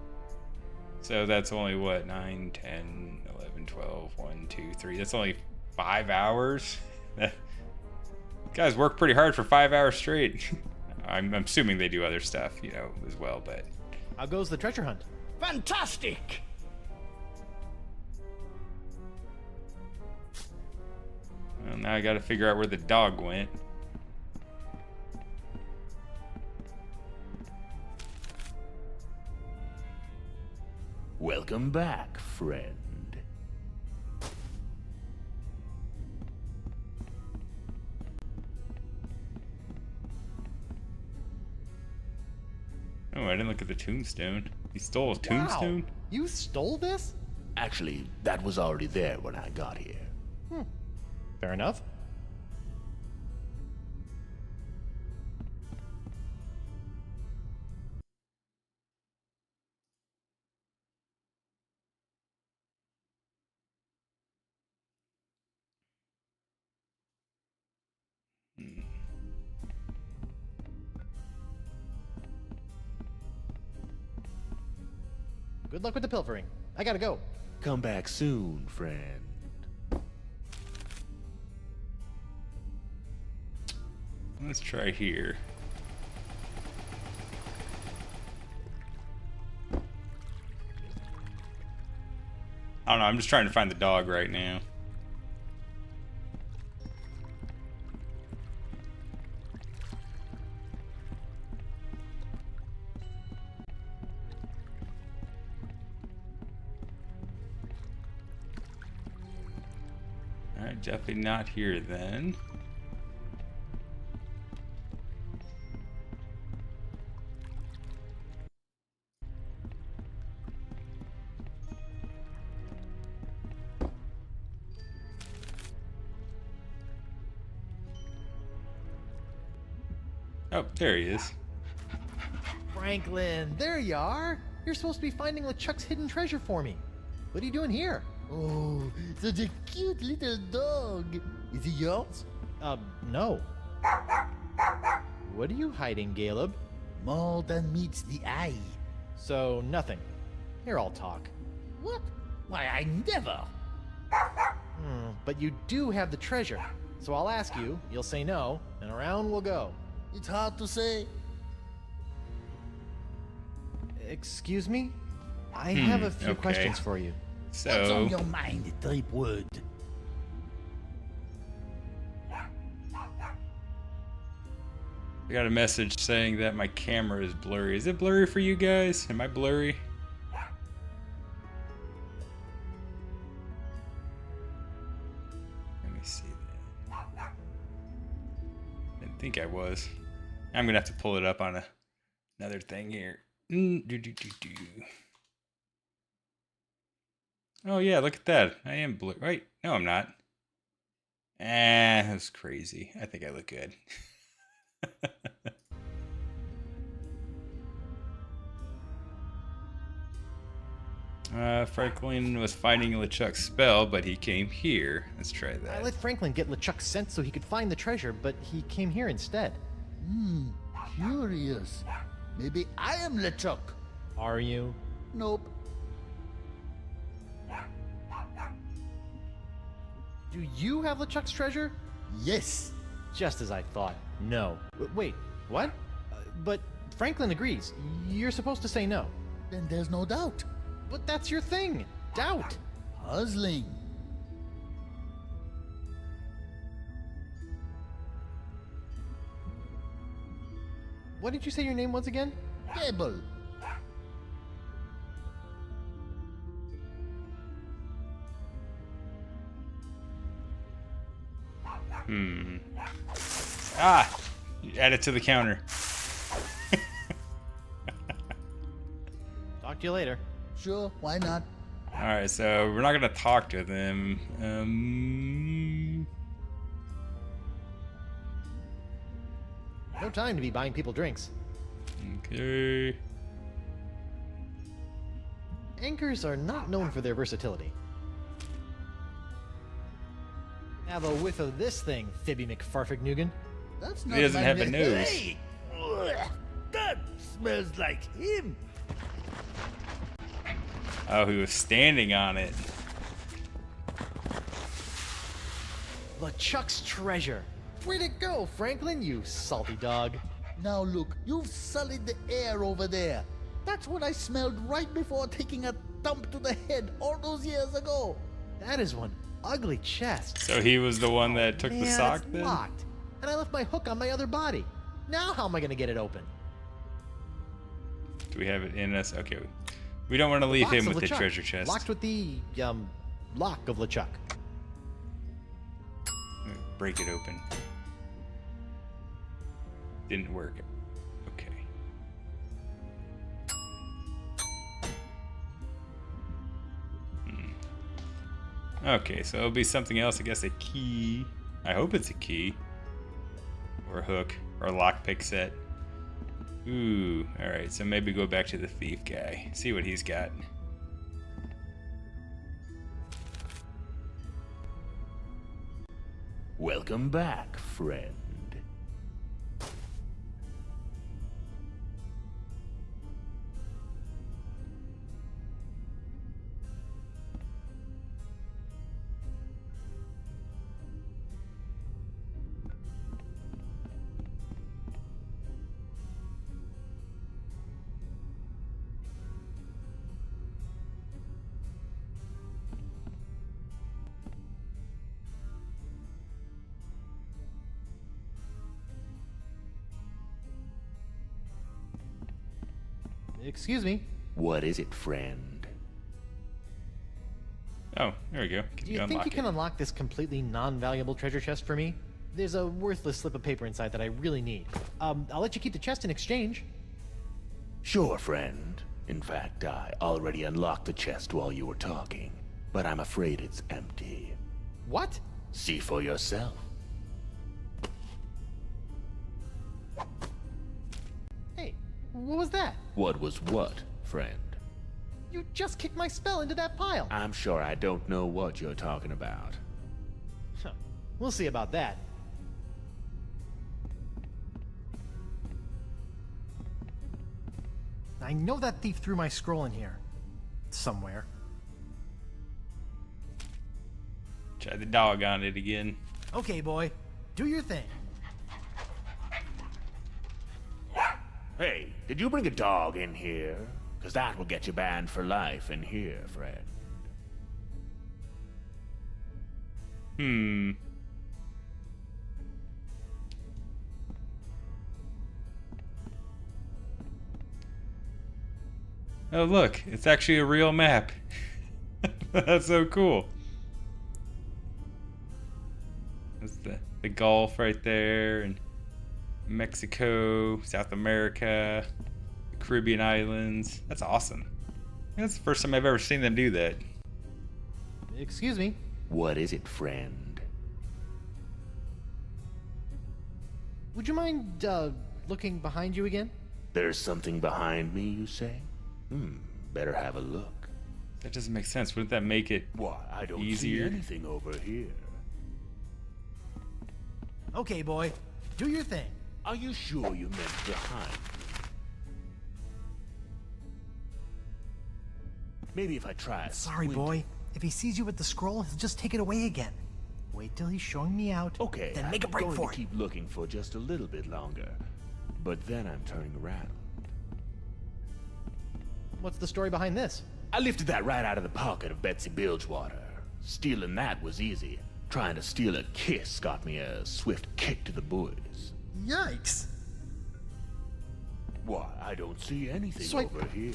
So that's only what, 9, 10, 11, 12, 1, 2, 3. That's only 5 hours. Guys work pretty hard for 5 hours straight. I'm assuming they do other stuff, you know, as well, but How goes the treasure hunt? Fantastic! well, now I got to figure out where the dog went. Welcome back, friend. Oh, I didn't look at the tombstone. He stole a tombstone? Wow, you stole this? Actually, that was already there when I got here. Fair enough. Good luck with the pilfering. I gotta go. Come back soon, friend. Let's try here. I don't know, I'm just trying to find the dog right now. Alright, definitely not here then. Oh, there he is. Franklin, there you are. You're supposed to be finding LeChuck's hidden treasure for me. What are you doing here? Oh, such a cute little dog. Is he yours? No. What are you hiding, Caleb? More than meets the eye. So, nothing. Here, I'll talk. What? Why, I never. But you do have the treasure. So I'll ask you, you'll say no, and around we'll go. It's hard to say. Excuse me? I have a few okay. questions for you. What's on So, your mind, Tripwood? I got a message saying that my camera is blurry. Is it blurry for you guys? Am I blurry? Let me see that. Didn't think I was. I'm gonna have to pull it up on another thing here. Oh yeah, look at that. I am blue. Wait, no, I'm not. That's crazy. I think I look good. Franklin was fighting LeChuck's spell, but he came here. Let's try I that. let Franklin get LeChuck's scent so he could find the treasure, but he came here instead. Curious. Maybe I am LeChuck. Are you? Nope. Do you have LeChuck's treasure? Yes. Just as I thought. No. Wait, what? But Franklin agrees. You're supposed to say no. Then there's no doubt. But that's your thing. Doubt. Puzzling. What did you say your name was again? Cable. Ah! Add it to the counter. Talk to you later. Sure, why not? Alright, so we're not gonna talk to them. No time to be buying people drinks. Okay. Anchors are not known for their versatility. Have a whiff of this thing, Fibby McFarfignugan. That's not He doesn't my have a name. nose. Hey! Ugh, that smells like him. Oh, he was standing on it. LeChuck's treasure. Where'd it go, Franklin, you salty dog? Now look, you've sullied the air over there. That's what I smelled right before taking a thump to the head all those years ago. That is one ugly chest. So he was the one that took the Man, sock it's then? locked. And I left my hook on my other body. Now how am I gonna get it open? Do we have it in us? Okay. We don't want to leave Box him of with the LeChuck. treasure chest. Locked with the, lock of LeChuck. Break it open. Didn't work. Okay. Okay, so it'll be something else. I guess a key. I hope it's a key. Or a hook. Or a lockpick set. Ooh, alright, so maybe go back to the thief guy. See what he's got. Welcome back, friend. Excuse me. What is it, friend? Oh, there we go. Do you think unlock you can it. unlock this completely non-valuable treasure chest for me? There's a worthless slip of paper inside that I really need. I'll let you keep the chest in exchange. Sure, friend. In fact, I already unlocked the chest while you were talking, but I'm afraid it's empty. What? See for yourself. Hey, what was that? What was what, friend? You just kicked my spell into that pile. I'm sure I don't know what you're talking about. Huh. We'll see about that. I know that thief threw my scroll in here. Somewhere. Try the dog on it again. Okay, boy. Do your thing. Hey, did you bring a dog in here? Because that will get you banned for life in here, friend. Oh, look. It's actually a real map. That's so cool. That's the Gulf right there, and Mexico, South America, the Caribbean islands. That's awesome. That's the first time I've ever seen them do that. Excuse me. What is it, friend? Would you mind, looking behind you again? There's something behind me, you say? Better have a look. That doesn't make sense. Wouldn't that make it Why, I don't easier? see anything over here. Okay, boy. Do your thing. Are you sure you meant behind? Maybe if I try. Sorry, squinting. boy. If he sees you with the scroll, he'll just take it away again. Wait till he's showing me out. Okay, Then make a break I'm going for to it. keep looking for just a little bit longer. But then I'm turning around. What's the story behind this? I lifted that right out of the pocket of Betsy Bilgewater. Stealing that was easy. Trying to steal a kiss got me a swift kick to the boys. Yikes. Why, I don't see anything Swipe. over here.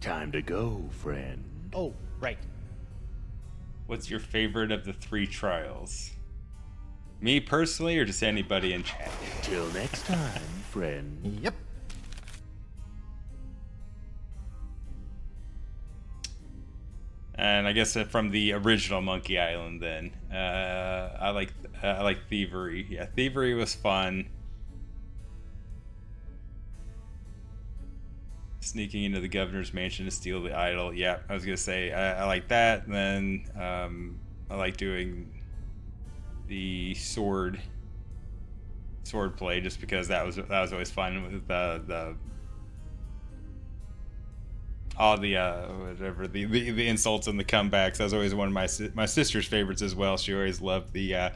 Time to go, friend. Oh, right. What's your favorite of the 3 trials? Me personally, or just anybody in chat? Till next time, friend. Yep. And I guess from the original Monkey Island, then I like Thievery. Yeah, Thievery was fun. Sneaking into the governor's mansion to steal the idol. Yeah, I was gonna say I like that. And then I like doing the sword play just because that was always fun with the all the whatever the insults and the comebacks. That was always one of my sister's favorites as well. She always loved the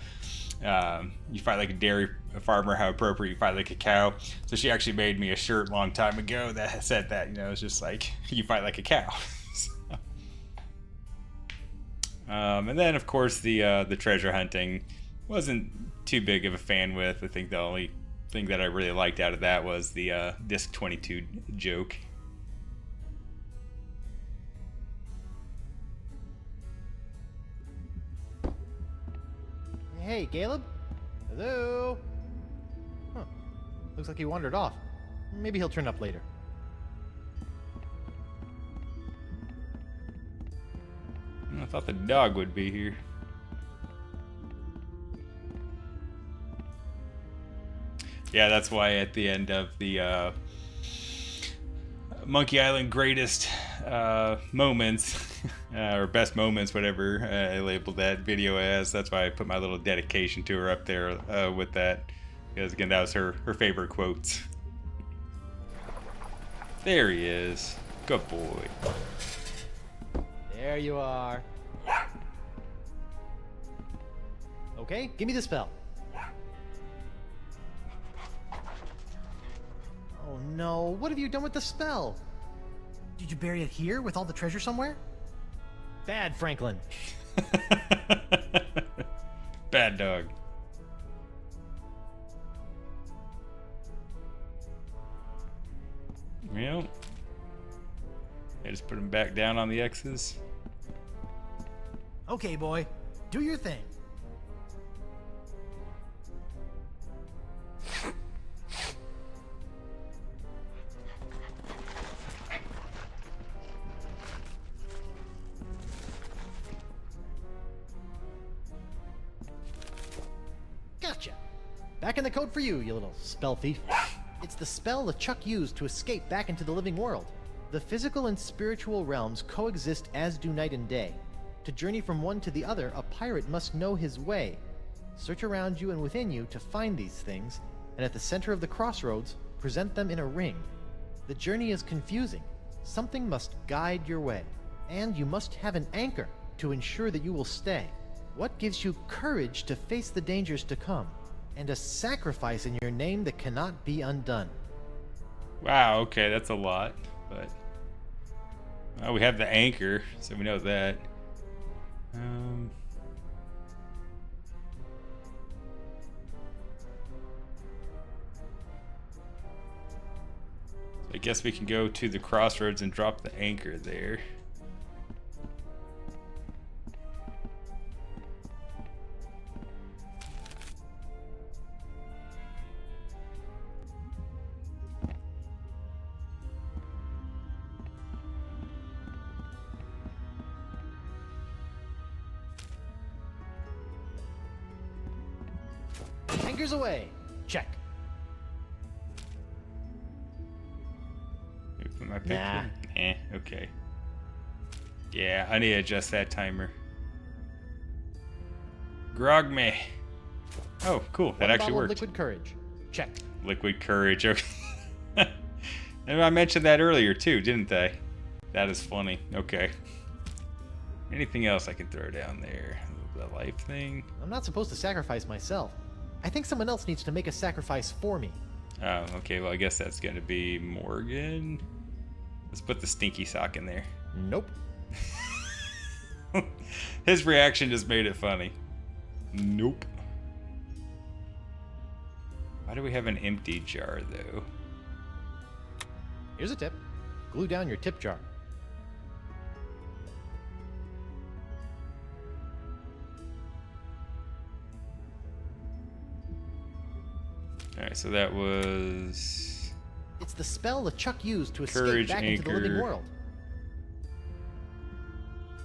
you fight like a dairy farmer, how appropriate, you fight like a cow. So she actually made me a shirt a long time ago that said that, you know, it's just like you fight like a cow. So, and then of course the treasure hunting wasn't too big of a fan with. I think the only thing that I really liked out of that was the disc 22 joke. Hey, Caleb? Hello? Huh. Looks like he wandered off. Maybe he'll turn up later. I thought the dog would be here. Yeah, that's why at the end of the Monkey Island greatest moments, or best moments, whatever I labeled that video as, that's why I put my little dedication to her up there with that. Because again, that was her favorite quotes. There he is. Good boy. There you are. Okay, give me the spell. Oh no, what have you done with the spell? Did you bury it here with all the treasure somewhere? Bad, Franklin. Bad dog. Well, I just put him back down on the X's. Okay, boy, do your thing. Gotcha. Back in the code for you, you little spell thief. It's the spell LeChuck used to escape back into the living world. The physical and spiritual realms coexist as do night and day. To journey from one to the other, a pirate must know his way. Search around you and within you to find these things, and at the center of the crossroads, present them in a ring. The journey is confusing. Something must guide your way, and you must have an anchor to ensure that you will stay. What gives you courage to face the dangers to come, and a sacrifice in your name that cannot be undone? Wow, okay, that's a lot, but we have the anchor, so we know that. I guess we can go to the crossroads and drop the anchor there. Anchors away. Check. Am I picking? Nah. Okay. Yeah, I need to adjust that timer. Grog me. Oh, cool. That One actually bottle of worked. liquid courage. Check. Liquid courage. Okay. And I mentioned that earlier too, didn't I? That is funny. Okay. Anything else I can throw down there? The life thing. I'm not supposed to sacrifice myself. I think someone else needs to make a sacrifice for me. Oh, okay. Well, I guess that's gonna be Morgan. Let's put the stinky sock in there. Nope. His reaction just made it funny. Nope. Why do we have an empty jar though? Here's a tip. Glue down your tip jar. Alright, so that was It's the spell LeChuck used to escape Courage back into the living Anchor. world.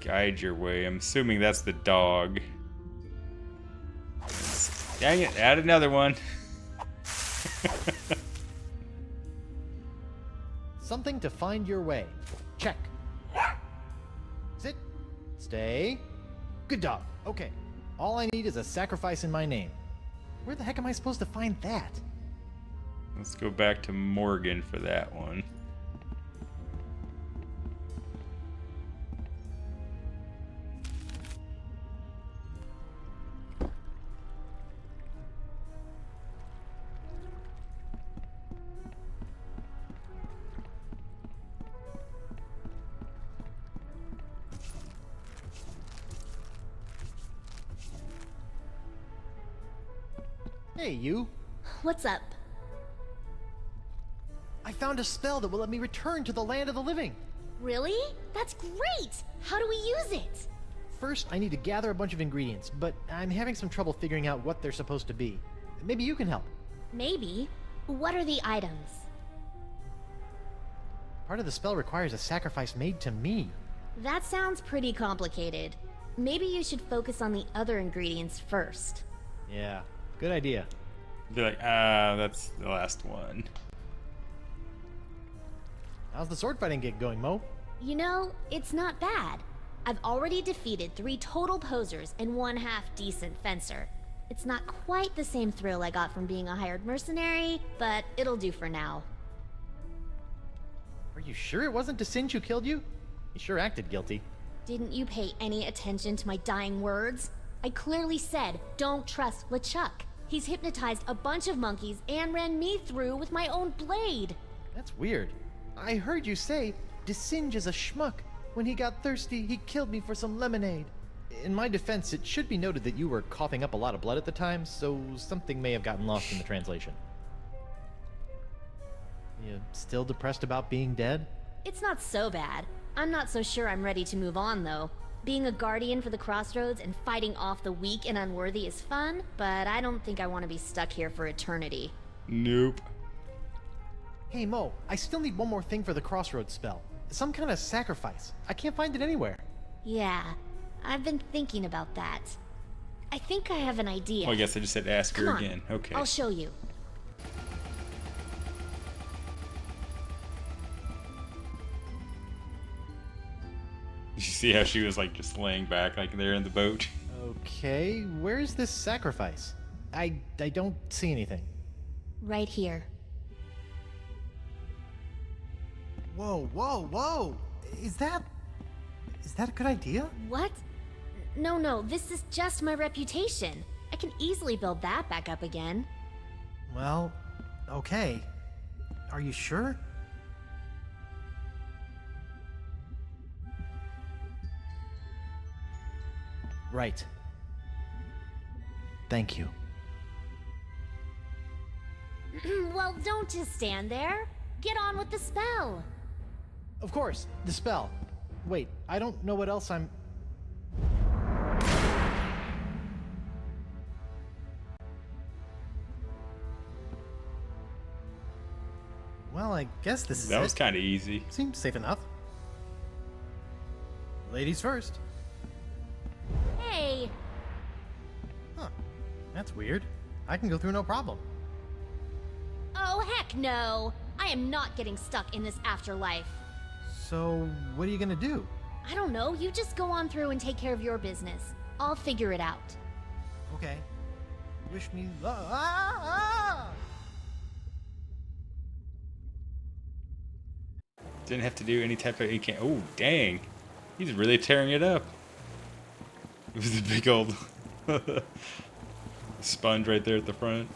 Guide Your Way. I'm assuming that's the dog. Dang it, add another one. Something to find your way. Check. Sit. Stay. Good dog. Okay. All I need is a sacrifice in my name. Where the heck am I supposed to find that? Let's go back to Morgan for that one. Hey, you. What's up? I found a spell that will let me return to the land of the living. Really? That's great! How do we use it? First, I need to gather a bunch of ingredients, but I'm having some trouble figuring out what they're supposed to be. Maybe you can help. Maybe. What are the items? Part of the spell requires a sacrifice made to me. That sounds pretty complicated. Maybe you should focus on the other ingredients first. Yeah, good idea. Be like, that's the last one. How's the sword fighting gig going, Mo? You know, it's not bad. I've already defeated 3 total posers and 1 half-decent fencer. It's not quite the same thrill I got from being a hired mercenary, but it'll do for now. Are you sure it wasn't Desinge who killed you? He sure acted guilty. Didn't you pay any attention to my dying words? I clearly said, don't trust LeChuck. He's hypnotized a bunch of monkeys and ran me through with my own blade. That's weird. I heard you say Desinge is a schmuck. When he got thirsty, he killed me for some lemonade. In my defense, it should be noted that you were coughing up a lot of blood at the time, so something may have gotten lost in the translation. You still depressed about being dead? It's not so bad. I'm not so sure I'm ready to move on, though. Being a guardian for the Crossroads and fighting off the weak and unworthy is fun, but I don't think I want to be stuck here for eternity. Nope. Hey Mo, I still need one more thing for the Crossroads spell. Some kind of sacrifice. I can't find it anywhere. Yeah, I've been thinking about that. I think I have an idea. Well, I guess I just said ask Come her on, again. Okay. I'll show you. Did you see how she was like just laying back like there in the boat? Okay, where's this sacrifice? I don't see anything. Right here. Whoa, whoa, whoa! Is that a good idea? What? No, this is just my reputation. I can easily build that back up again. Well, okay. Are you sure? Right. Thank you. Well, don't just stand there. Get on with the spell. Of course, the spell. Wait, I don't know what else I'm... Well, I guess this is That it. was kind of easy. Seems safe enough. Ladies first. Hey, Huh. That's weird. I can go through no problem. oh heck no. I am not getting stuck in this afterlife. So, what are you gonna do? I don't know, you just go on through and take care of your business. I'll figure it out. Okay. Wish me luck. Didn't have to do any type of. Oh, dang. He's really tearing it up. It was a big old sponge right there at the front.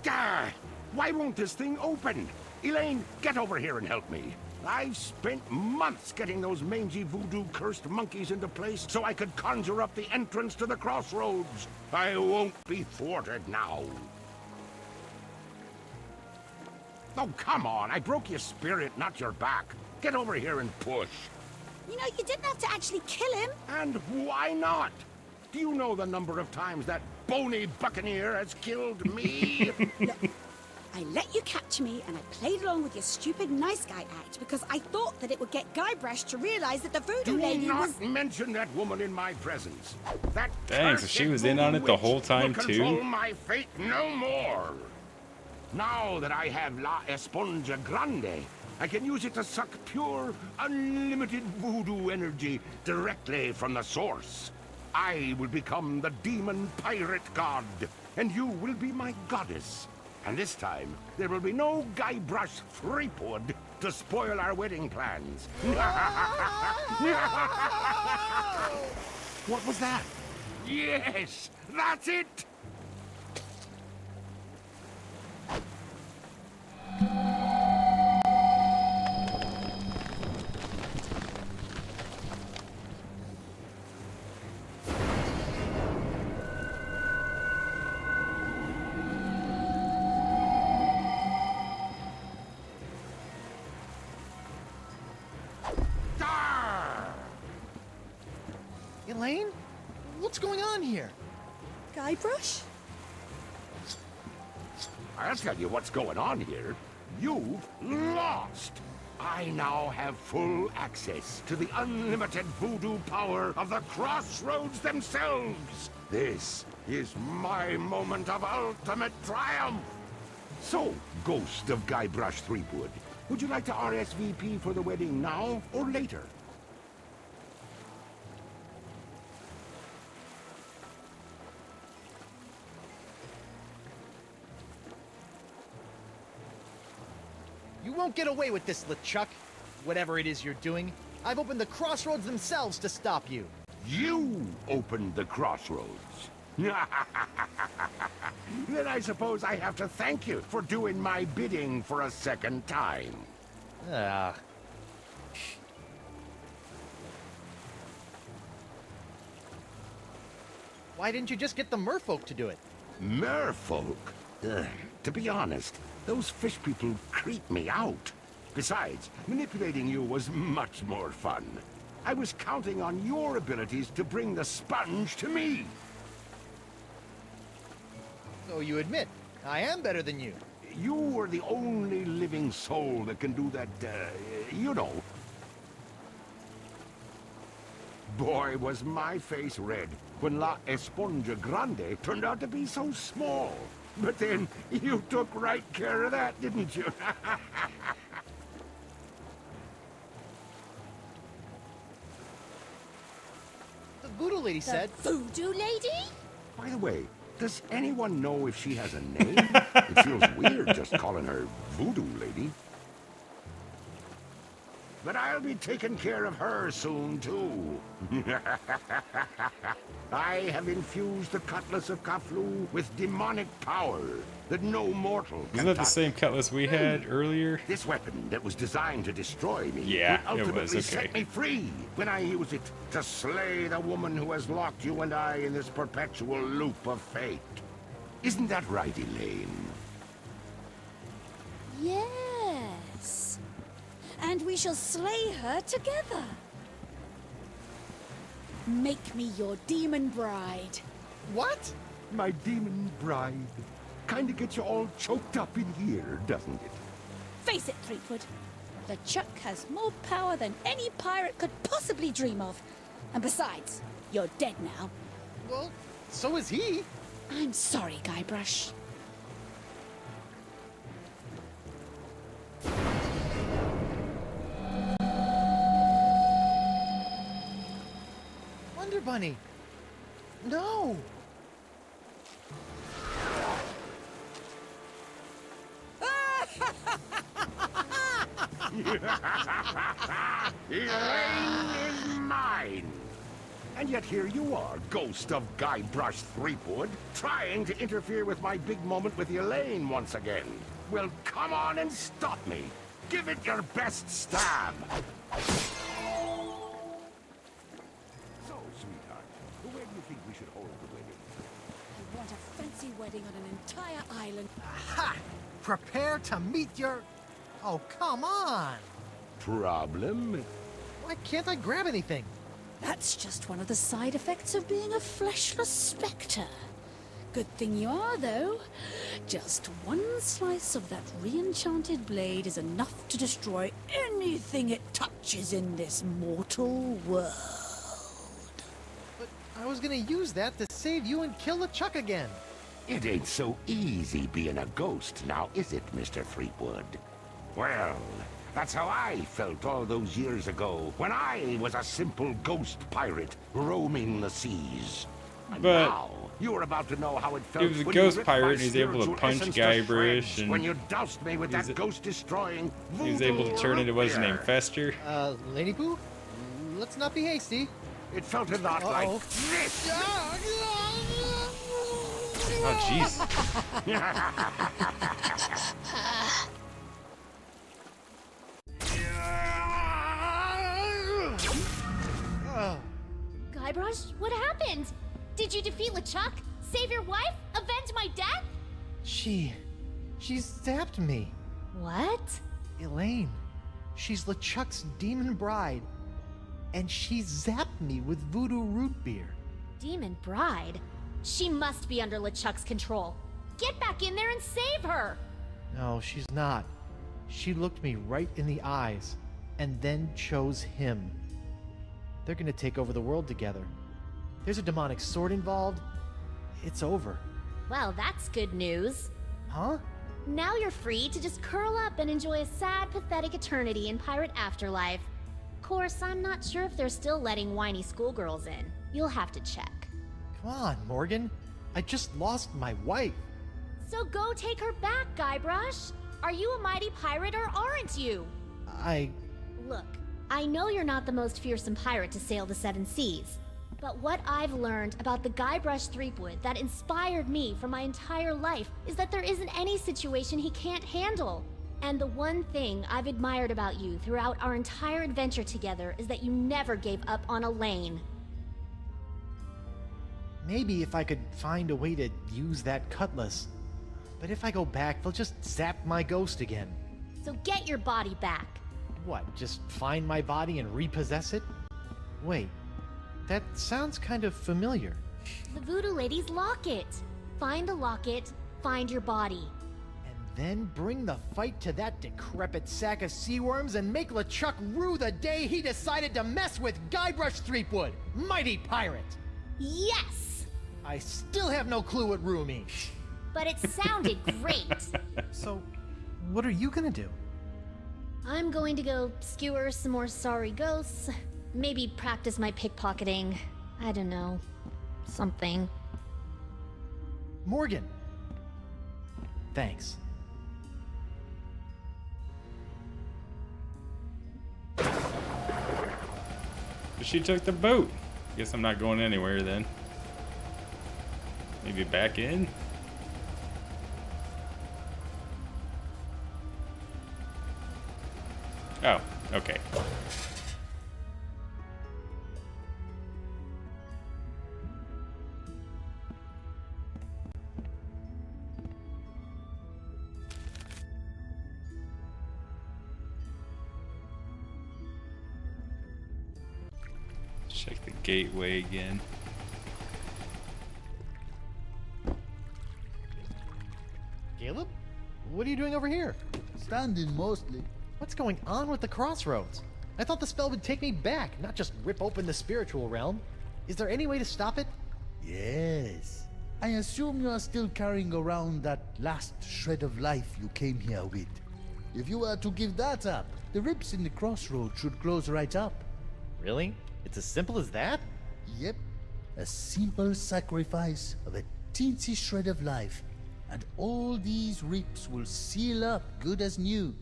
Gah! Why won't this thing open? Elaine, get over here and help me. I've spent months getting those mangy voodoo-cursed monkeys into place so I could conjure up the entrance to the crossroads. I won't be thwarted now. Oh, come on. I broke your spirit, not your back. Get over here and push. You know, you didn't have to actually kill him. And why not? Do you know the number of times that bony buccaneer has killed me? Look, I let you capture me and I played along with your stupid nice guy act because I thought that it would get Guybrush to realize that the voodoo Do lady not was... mention that woman in my presence. That Dang, so she was in cursed on it the whole witch time, will too? control my fate no more. Now that I have La Esponja Grande, I can use it to suck pure, unlimited voodoo energy directly from the source. I will become the demon pirate god, and you will be my goddess. And this time, there will be no Guybrush Threepwood to spoil our wedding plans. What was that? Yes, that's it! Elaine? What's going on here? Guybrush? I'll tell you what's going on here. You've lost. I now have full access to the unlimited voodoo power of the crossroads themselves. This is my moment of ultimate triumph. So, Ghost of Guybrush Threepwood, would you like to RSVP for the wedding now or later? You won't get away with this, LeChuck. Whatever it is you're doing, I've opened the crossroads themselves to stop you. You opened the crossroads. Then I suppose I have to thank you for doing my bidding for a second time. Ah. Why didn't you just get the merfolk to do it? Merfolk? To be honest, those fish people creep me out. Besides, manipulating you was much more fun. I was counting on your abilities to bring the sponge to me. So you admit, I am better than you. You were the only living soul that can do that, you know. Boy, was my face red when La Esponja Grande turned out to be so small. But then, you took right care of that, didn't you? The voodoo lady said... The voodoo lady? By the way, does anyone know if she has a name? It feels weird just calling her Voodoo Lady. But I'll be taking care of her soon, too. I have infused the Cutlass of Kaflu with demonic power that no mortal can Isn't that the touch. same cutlass we had earlier? This weapon that was designed to destroy me Yeah, will it was, ultimately okay. set me free when I use it to slay the woman who has locked you and I in this perpetual loop of fate. Isn't that right, Elaine? Yes. And we shall slay her together. Make me your demon bride. What? My demon bride. Kinda gets you all choked up in here, doesn't it? Face it, Threepwood. LeChuck has more power than any pirate could possibly dream of. And besides, you're dead now. Well, so is he. I'm sorry, Guybrush. Wonder Bunny. No. Elaine is mine! And yet here you are, ghost of Guybrush Threepwood, trying to interfere with my big moment with Elaine once again. Well, come on and stop me. Give it your best stab. So, sweetheart, where do you think we should hold the wedding? I want a fancy wedding on an entire island. Aha! Prepare to meet your... Oh, come on! Problem? Why can't I grab anything? That's just one of the side effects of being a fleshless spectre. Good thing you are, though. Just one slice of that re-enchanted blade is enough to destroy anything it touches in this mortal world. But I was gonna use that to save you and kill LeChuck again. It ain't so easy being a ghost now, is it, Mr. Threepwood? Well, that's how I felt all those years ago, when I was a simple ghost pirate roaming the seas. And But now, you're about to know how it felt he was a when ghost you ripped pirate my and he's able to spiritual punch essence to Guybrush shreds, and when you doused me with he's that ghost-destroying he was able to turn into, what's his name, Fester? Lady Pooh? Let's not be hasty. It felt a lot like Uh-oh. this. Oh, jeez. Guybrush, what happened? Did you defeat LeChuck? Save your wife? Avenge my death? She zapped me. What? Elaine. She's LeChuck's demon bride. And she zapped me with voodoo root beer. Demon bride? She must be under LeChuck's control. Get back in there and save her! No, she's not. She looked me right in the eyes and then chose him. They're gonna take over the world together. There's a demonic sword involved. It's over. Well, that's good news. Huh? Now you're free to just curl up and enjoy a sad, pathetic eternity in Pirate Afterlife. Of course, I'm not sure if they're still letting whiny schoolgirls in. You'll have to check. Come on, Morgan. I just lost my wife. So go take her back, Guybrush. Are you a mighty pirate or aren't you? Look, I know you're not the most fearsome pirate to sail the seven seas. But what I've learned about the Guybrush Threepwood that inspired me for my entire life is that there isn't any situation he can't handle. And the one thing I've admired about you throughout our entire adventure together is that you never gave up on Elaine. Maybe if I could find a way to use that cutlass. But if I go back, they'll just zap my ghost again. So get your body back. What, just find my body and repossess it? Wait, that sounds kind of familiar. The Voodoo Lady's locket. Find the locket, find your body. And then bring the fight to that decrepit sack of seaworms and make LeChuck rue the day he decided to mess with Guybrush Threepwood, mighty pirate! Yes! I still have no clue what rue means. But it sounded great. So, what are you gonna do? I'm going to go skewer some more sorry ghosts. Maybe practice my pickpocketing. I don't know. Something. Morgan! Thanks. She took the boat. Guess I'm not going anywhere then. Maybe back in? Oh, okay. Check the gateway again. Caleb? What are you doing over here? Standing mostly. What's going on with the crossroads? I thought the spell would take me back, not just rip open the spiritual realm. Is there any way to stop it? Yes. I assume you are still carrying around that last shred of life you came here with. If you were to give that up, the rips in the crossroad should close right up. Really? It's as simple as that? Yep. A simple sacrifice of a teensy shred of life, and all these rips will seal up good as new,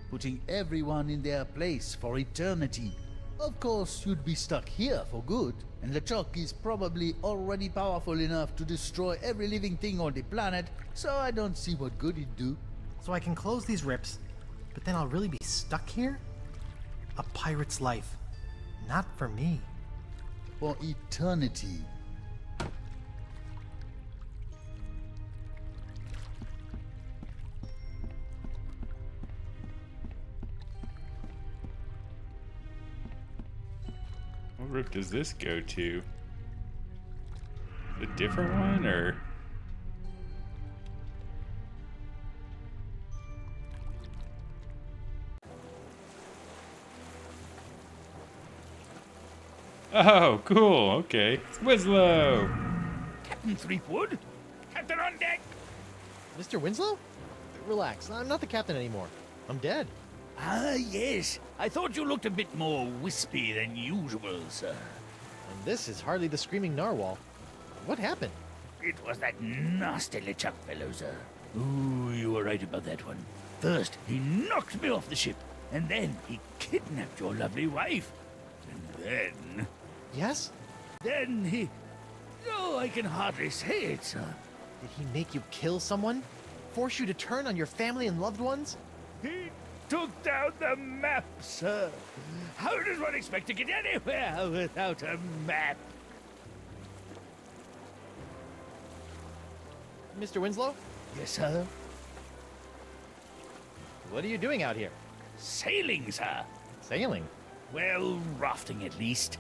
putting everyone in their place for eternity. Of course, you'd be stuck here for good, and LeChuck is probably already powerful enough to destroy every living thing on the planet, so I don't see what good it'd do. So I can close these rips, but then I'll really be stuck here? A pirate's life. Not for me. For eternity. What rip does this go to? A different one, or? Oh, cool. Okay. It's Winslow. Captain Threepwood? Captain on deck! Mr. Winslow? Relax, I'm not the captain anymore. I'm dead. Ah, yes. I thought you looked a bit more wispy than usual, sir. And this is hardly the screaming narwhal. What happened? It was that nasty LeChuck fellow, sir. Ooh, you were right about that one. First, he knocked me off the ship, and then he kidnapped your lovely wife. And then... Yes? Then he... Oh, I can hardly say it, sir. Did he make you kill someone? Force you to turn on your family and loved ones? He took down the map, sir. How does one expect to get anywhere without a map? Mr. Winslow? Yes, sir. What are you doing out here? Sailing, sir. Sailing? Well, rafting at least.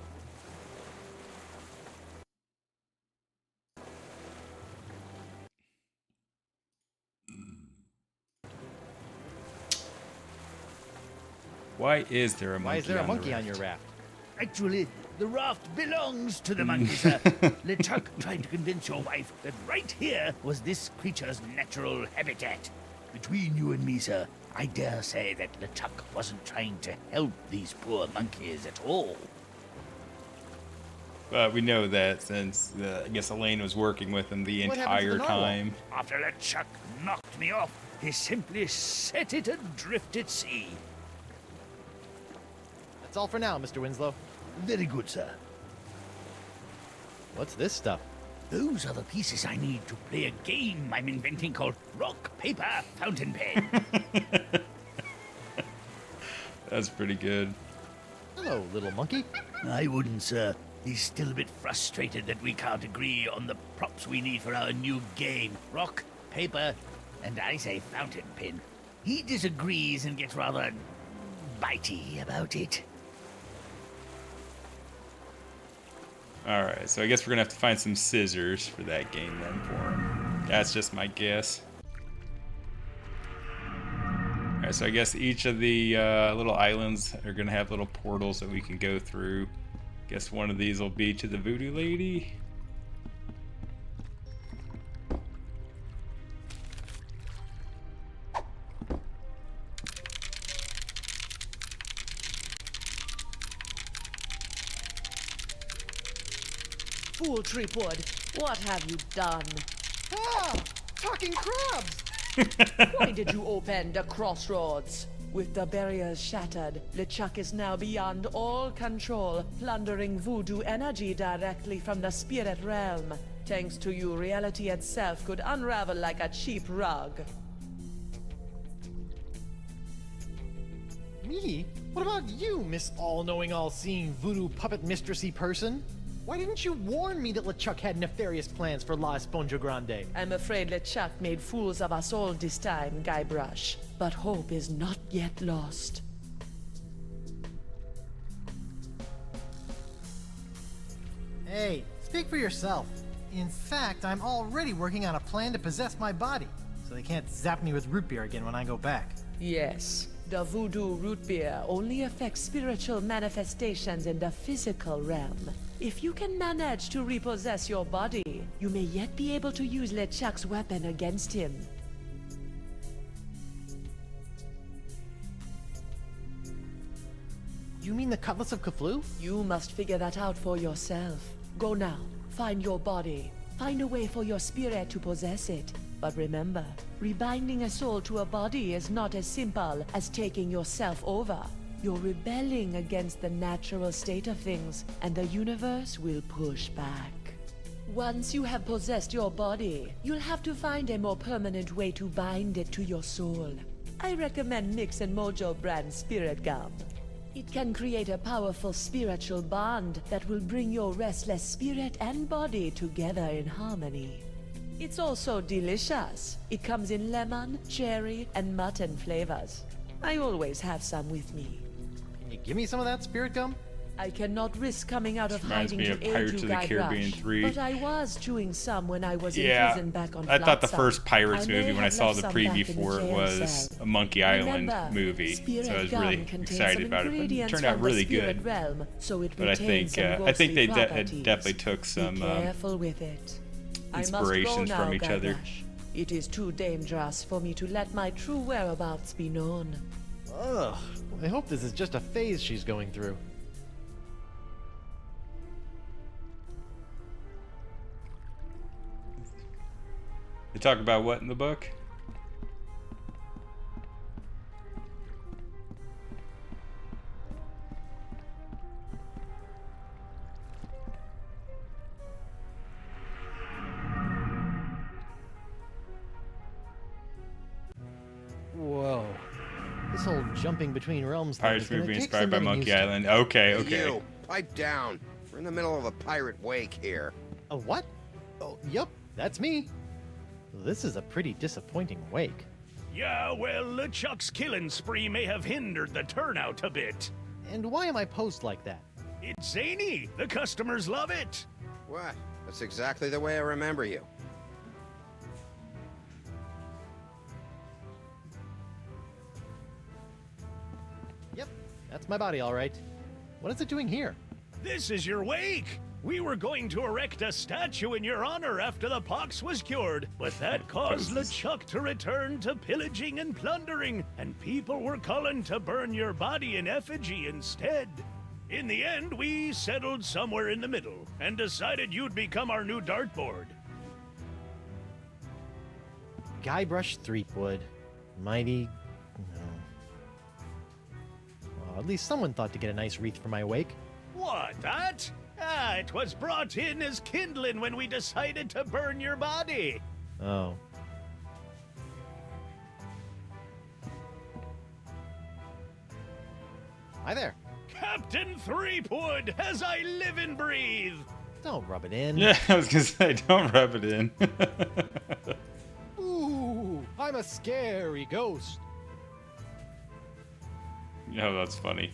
Why is there a monkey? Why is there a on the monkey on raft? your raft? Actually, the raft belongs to the monkey, sir. LeChuck tried to convince your wife that right here was this creature's natural habitat. Between you and me, sir, I dare say that LeChuck wasn't trying to help these poor monkeys at all. We know that since I guess Elaine was working with him the What happened to entire the narwhal? time. After LeChuck knocked me off, he simply set it adrift at sea. That's all for now, Mr. Winslow. Very good, sir. What's this stuff? Those are the pieces I need to play a game I'm inventing called Rock, Paper, Fountain Pen. That's pretty good. Hello, little monkey. I wouldn't, sir. He's still a bit frustrated that we can't agree on the props we need for our new game. Rock, paper, and I say fountain pen. He disagrees and gets rather bitey about it. Alright, so I guess we're gonna have to find some scissors for that game then for him. That's just my guess. Alright, so I guess each of the little islands are gonna have little portals that we can go through. Guess one of these will be to the voodoo lady. Fool Threepwood, what have you done? Ah! Talking crabs! Why did you open the crossroads? With the barriers shattered, LeChuck is now beyond all control, plundering voodoo energy directly from the spirit realm. Thanks to you, reality itself could unravel like a cheap rug. Me? What about you, Miss All-Knowing, All-Seeing, Voodoo Puppet Mistressy person? Why didn't you warn me that LeChuck had nefarious plans for La Esponja Grande? I'm afraid LeChuck made fools of us all this time, Guybrush. But hope is not yet lost. Hey, speak for yourself. In fact, I'm already working on a plan to possess my body, so they can't zap me with root beer again when I go back. Yes, the voodoo root beer only affects spiritual manifestations in the physical realm. If you can manage to repossess your body, you may yet be able to use LeChuck's weapon against him. You mean the Cutlass of Cthulhu? You must figure that out for yourself. Go now. Find your body. Find a way for your spirit to possess it. But remember, rebinding a soul to a body is not as simple as taking yourself over. You're rebelling against the natural state of things, and the universe will push back. Once you have possessed your body, you'll have to find a more permanent way to bind it to your soul. I recommend Mix and Mojo brand Spirit Gum. It can create a powerful spiritual bond that will bring your restless spirit and body together in harmony. It's also delicious. It comes in lemon, cherry, and mutton flavors. I always have some with me. Can you give me some of that spirit gum? I cannot risk coming out of Reminds hiding me to of aid Pirates you, of the Guy Caribbean Rush, 3. but I was chewing some when I was in Yeah, prison back on I thought the Flotsam. first Pirates I may movie, when I have saw left the some preview back in the for it, jail was cell. a Monkey Island Remember, movie, spirit so I was gum really contains excited some about it. But it ingredients turned out from the really spirit good. realm, so it But I think retains some I think they ghostly definitely properties. took some Be careful with it. I must go inspirations now, from each Guy other. Rush. It is too dangerous for me to let my true whereabouts be known. Ugh. I hope this is just a phase she's going through. They talk about what in the book? Whoa. This whole jumping between realms thing Pirates is gonna movie take inspired some by getting Monkey used to. Island. Okay, Hey, okay. you, pipe down. We're in the middle of a pirate wake here. A what? Oh, yep, that's me. This is a pretty disappointing wake. Yeah, well, LeChuck's killing spree may have hindered the turnout a bit. And why am I posed like that? It's zany. The customers love it. What? That's exactly the way I remember you. Yep, that's my body, all right. What is it doing here? This is your wake. We were going to erect a statue in your honor after the pox was cured, but that caused LeChuck to return to pillaging and plundering, and people were calling to burn your body in effigy instead. In the end, we settled somewhere in the middle and decided you'd become our new dartboard. Guybrush Threepwood. Mighty... no. Well, at least someone thought to get a nice wreath for my wake. What, that? Ah, it was brought in as kindling when we decided to burn your body. Oh. Hi there. Captain Threepwood, as I live and breathe. Don't rub it in. Yeah, I was gonna say, don't rub it in. Ooh, I'm a scary ghost. Yeah, that's funny.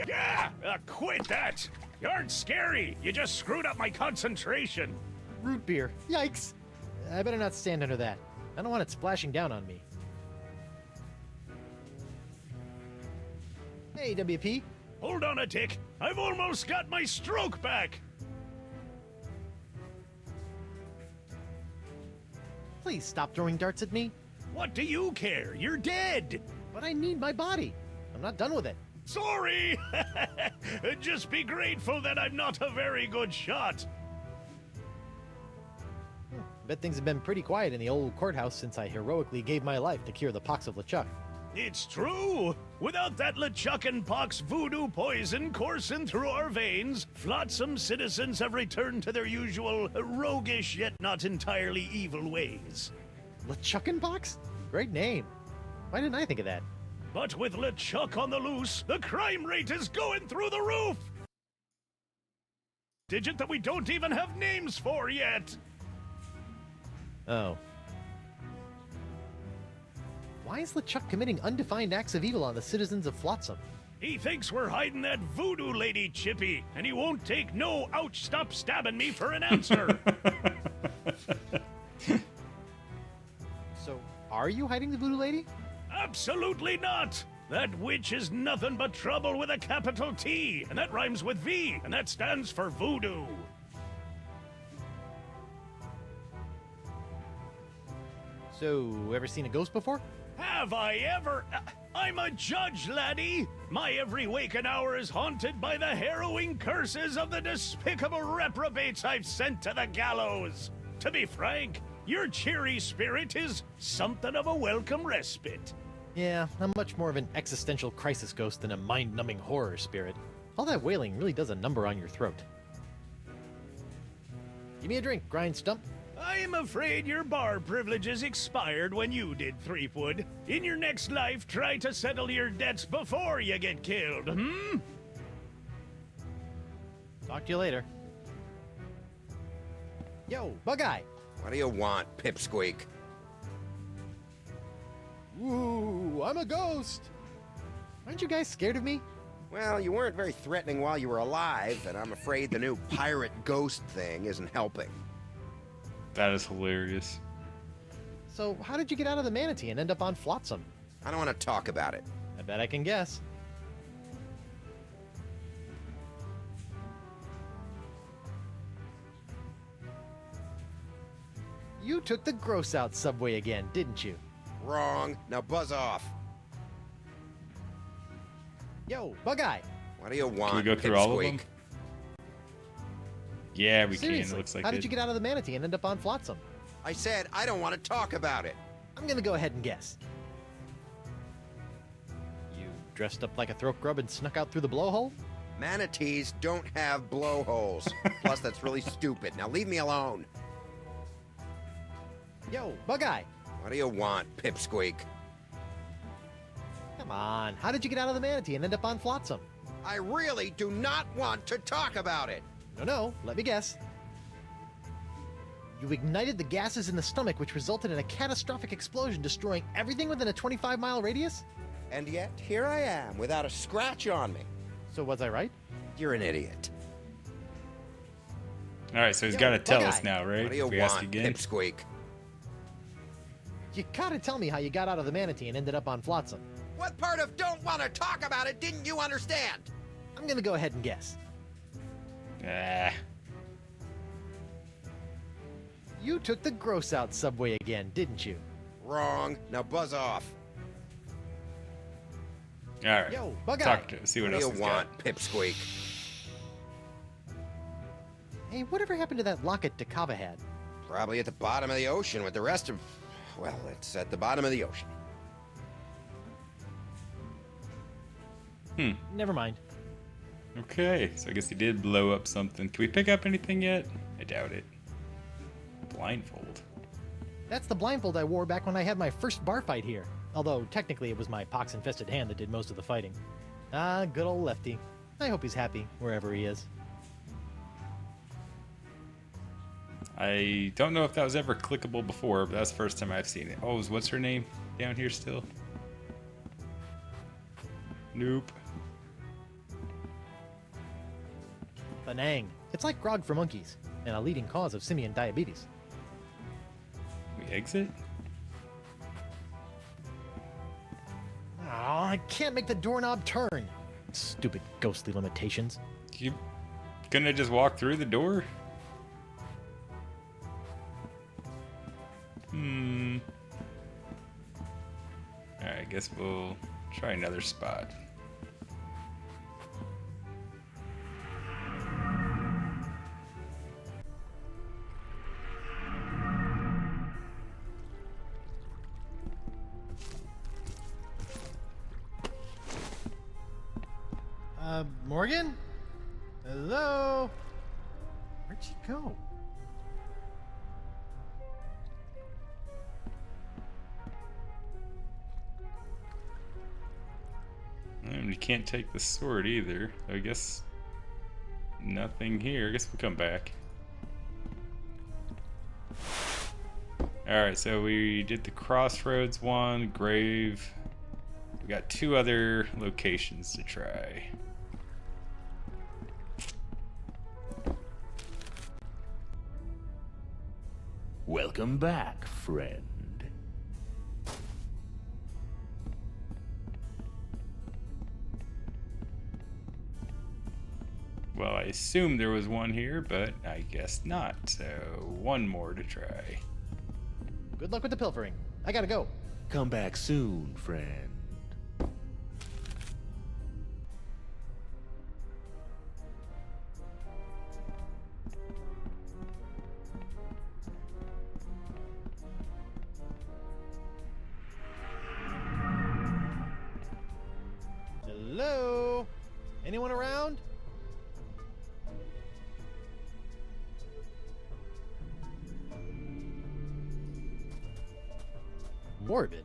Yeah, quit that. You aren't scary. You just screwed up my concentration. Root beer. Yikes. I better not stand under that. I don't want it splashing down on me. Hey, WP. Hold on a tick. I've almost got my stroke back. Please stop throwing darts at me. What do you care? You're dead. But I need my body. I'm not done with it. Sorry. Just be grateful that I'm not a very good shot. Bet things have been pretty quiet in the old courthouse since I heroically gave my life to cure the pox of LeChuck. It's true. Without that LeChuck and pox voodoo poison coursing through our veins, Flotsam citizens have returned to their usual roguish yet not entirely evil ways. LeChuck and pox? Great name. Why didn't I think of that? But with LeChuck on the loose, the crime rate is going through the roof! Digit that we don't even have names for yet! Oh. Why is LeChuck committing undefined acts of evil on the citizens of Flotsam? He thinks we're hiding that voodoo lady, Chippy, and he won't take no ouch stop stabbing me for an answer! So, are you hiding the voodoo lady? Absolutely not! That witch is nothing but trouble with a capital T, and that rhymes with V, and that stands for voodoo. So, ever seen a ghost before? Have I ever? I'm a judge, laddie! My every waking hour is haunted by the harrowing curses of the despicable reprobates I've sent to the gallows. To be frank, your cheery spirit is something of a welcome respite. Yeah, I'm much more of an existential crisis ghost than a mind-numbing horror spirit. All that wailing really does a number on your throat. Give me a drink, Grind Stump. I'm afraid your bar privileges expired when you did, Threepwood. In your next life, try to settle your debts before you get killed, hmm? Talk to you later. Yo, Bug-Eye! What do you want, Pipsqueak? Ooh, I'm a ghost! Aren't you guys scared of me? Well, you weren't very threatening while you were alive, and I'm afraid the new pirate ghost thing isn't helping. That is hilarious. So, how did you get out of the manatee and end up on Flotsam? I don't want to talk about it. I bet I can guess. You took the gross out subway again, didn't you? Wrong. Now buzz off. Yo, Bug-Eye! What do you want, Can we go through all of Pipsqueak? them? Yeah, we Seriously, can. It looks like how did you get out of the manatee and end up on Flotsam? I said I don't want to talk about it. I'm gonna go ahead and guess. You dressed up like a throat grub and snuck out through the blowhole? Manatees don't have blowholes. Plus, that's really stupid. Now leave me alone. Yo, Bug-Eye! What do you want, Pipsqueak? Come on, how did you get out of the manatee and end up on Flotsam? I really do not want to talk about it. No, let me guess. You ignited the gases in the stomach, which resulted in a catastrophic explosion, destroying everything within a 25-mile radius? And yet, here I am, without a scratch on me. So was I right? You're an idiot. All right, so he's Yo, got to tell Bug-Eye. us now, right? What do you If we ask want, again. Pipsqueak? You gotta tell me how you got out of the manatee and ended up on Flotsam. What part of don't want to talk about it didn't you understand? I'm gonna go ahead and guess. Ah, You took the gross out subway again, didn't you? Wrong. Now buzz off. all right. Yo, Bug-Eye! Talk to see what What do else you he's want, Pipsqueak? Hey, whatever happened to that locket Dakava had? Probably at the bottom of the ocean with the rest of... Well, it's at the bottom of the ocean. Never mind. got. Okay, so I guess he did blow up something. Can we pick up anything yet? I doubt it. Blindfold. That's the blindfold I wore back when I had my first bar fight here. Although, technically, it was my pox-infested hand that did most of the fighting. Ah, good old Lefty. I hope he's happy, wherever he is. I don't know if that was ever clickable before, but that's the first time I've seen it. Oh, what's her name down here still? Nope. Banang. It's like grog for monkeys, and a leading cause of simian diabetes. We exit? Aw, I can't make the doorknob turn. Stupid ghostly limitations. You gonna just walk through the door? Alright, I guess we'll try another spot. Morgan? Hello? Where'd she go? And you can't take the sword either. So I guess nothing here. I guess we'll come back. Alright, so we did the Crossroads one, Grave. We got 2 other locations to try. Welcome back, friend. Well, I assumed there was one here, but I guess not. So, one more to try. Good luck with the pilfering. I gotta go. Come back soon, friend. Hello? Anyone around? Morbid.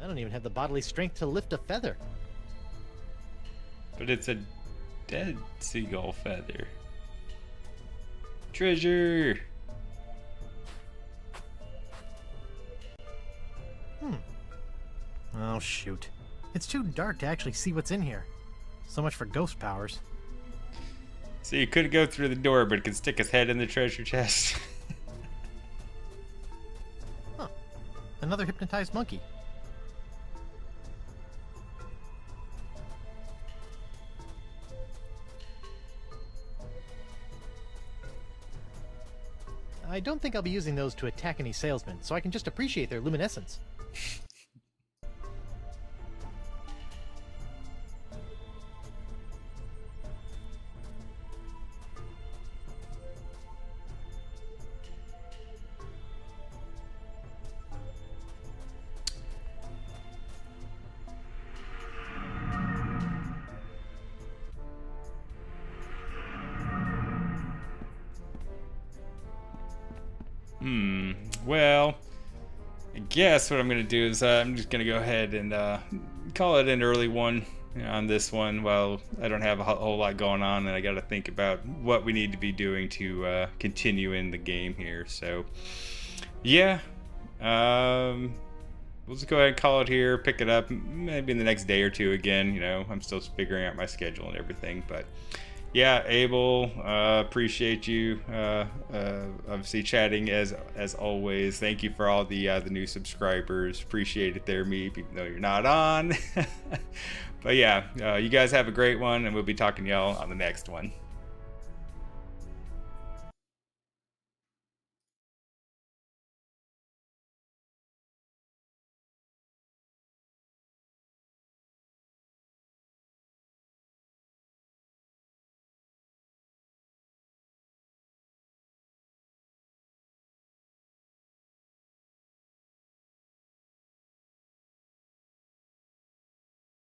I don't even have the bodily strength to lift a feather. But it's a dead seagull feather. Treasure! Oh, shoot. It's too dark to actually see what's in here. So much for ghost powers. So you couldn't go through the door, but it could stick his head in the treasure chest. Huh. Another hypnotized monkey. I don't think I'll be using those to attack any salesmen, so I can just appreciate their luminescence. Well, I guess what I'm going to do is I'm just going to go ahead and call it an early one on this one. While I don't have a whole lot going on, and I got to think about what we need to be doing to continue in the game here. So, yeah, we'll just go ahead and call it here, pick it up maybe in the next day or two again. You know, I'm still figuring out my schedule and everything, but yeah, Abel, appreciate you obviously chatting as always. Thank you for all the new subscribers. Appreciate it there, Meep, even though you're not on. But yeah, you guys have a great one, and we'll be talking to y'all on the next one.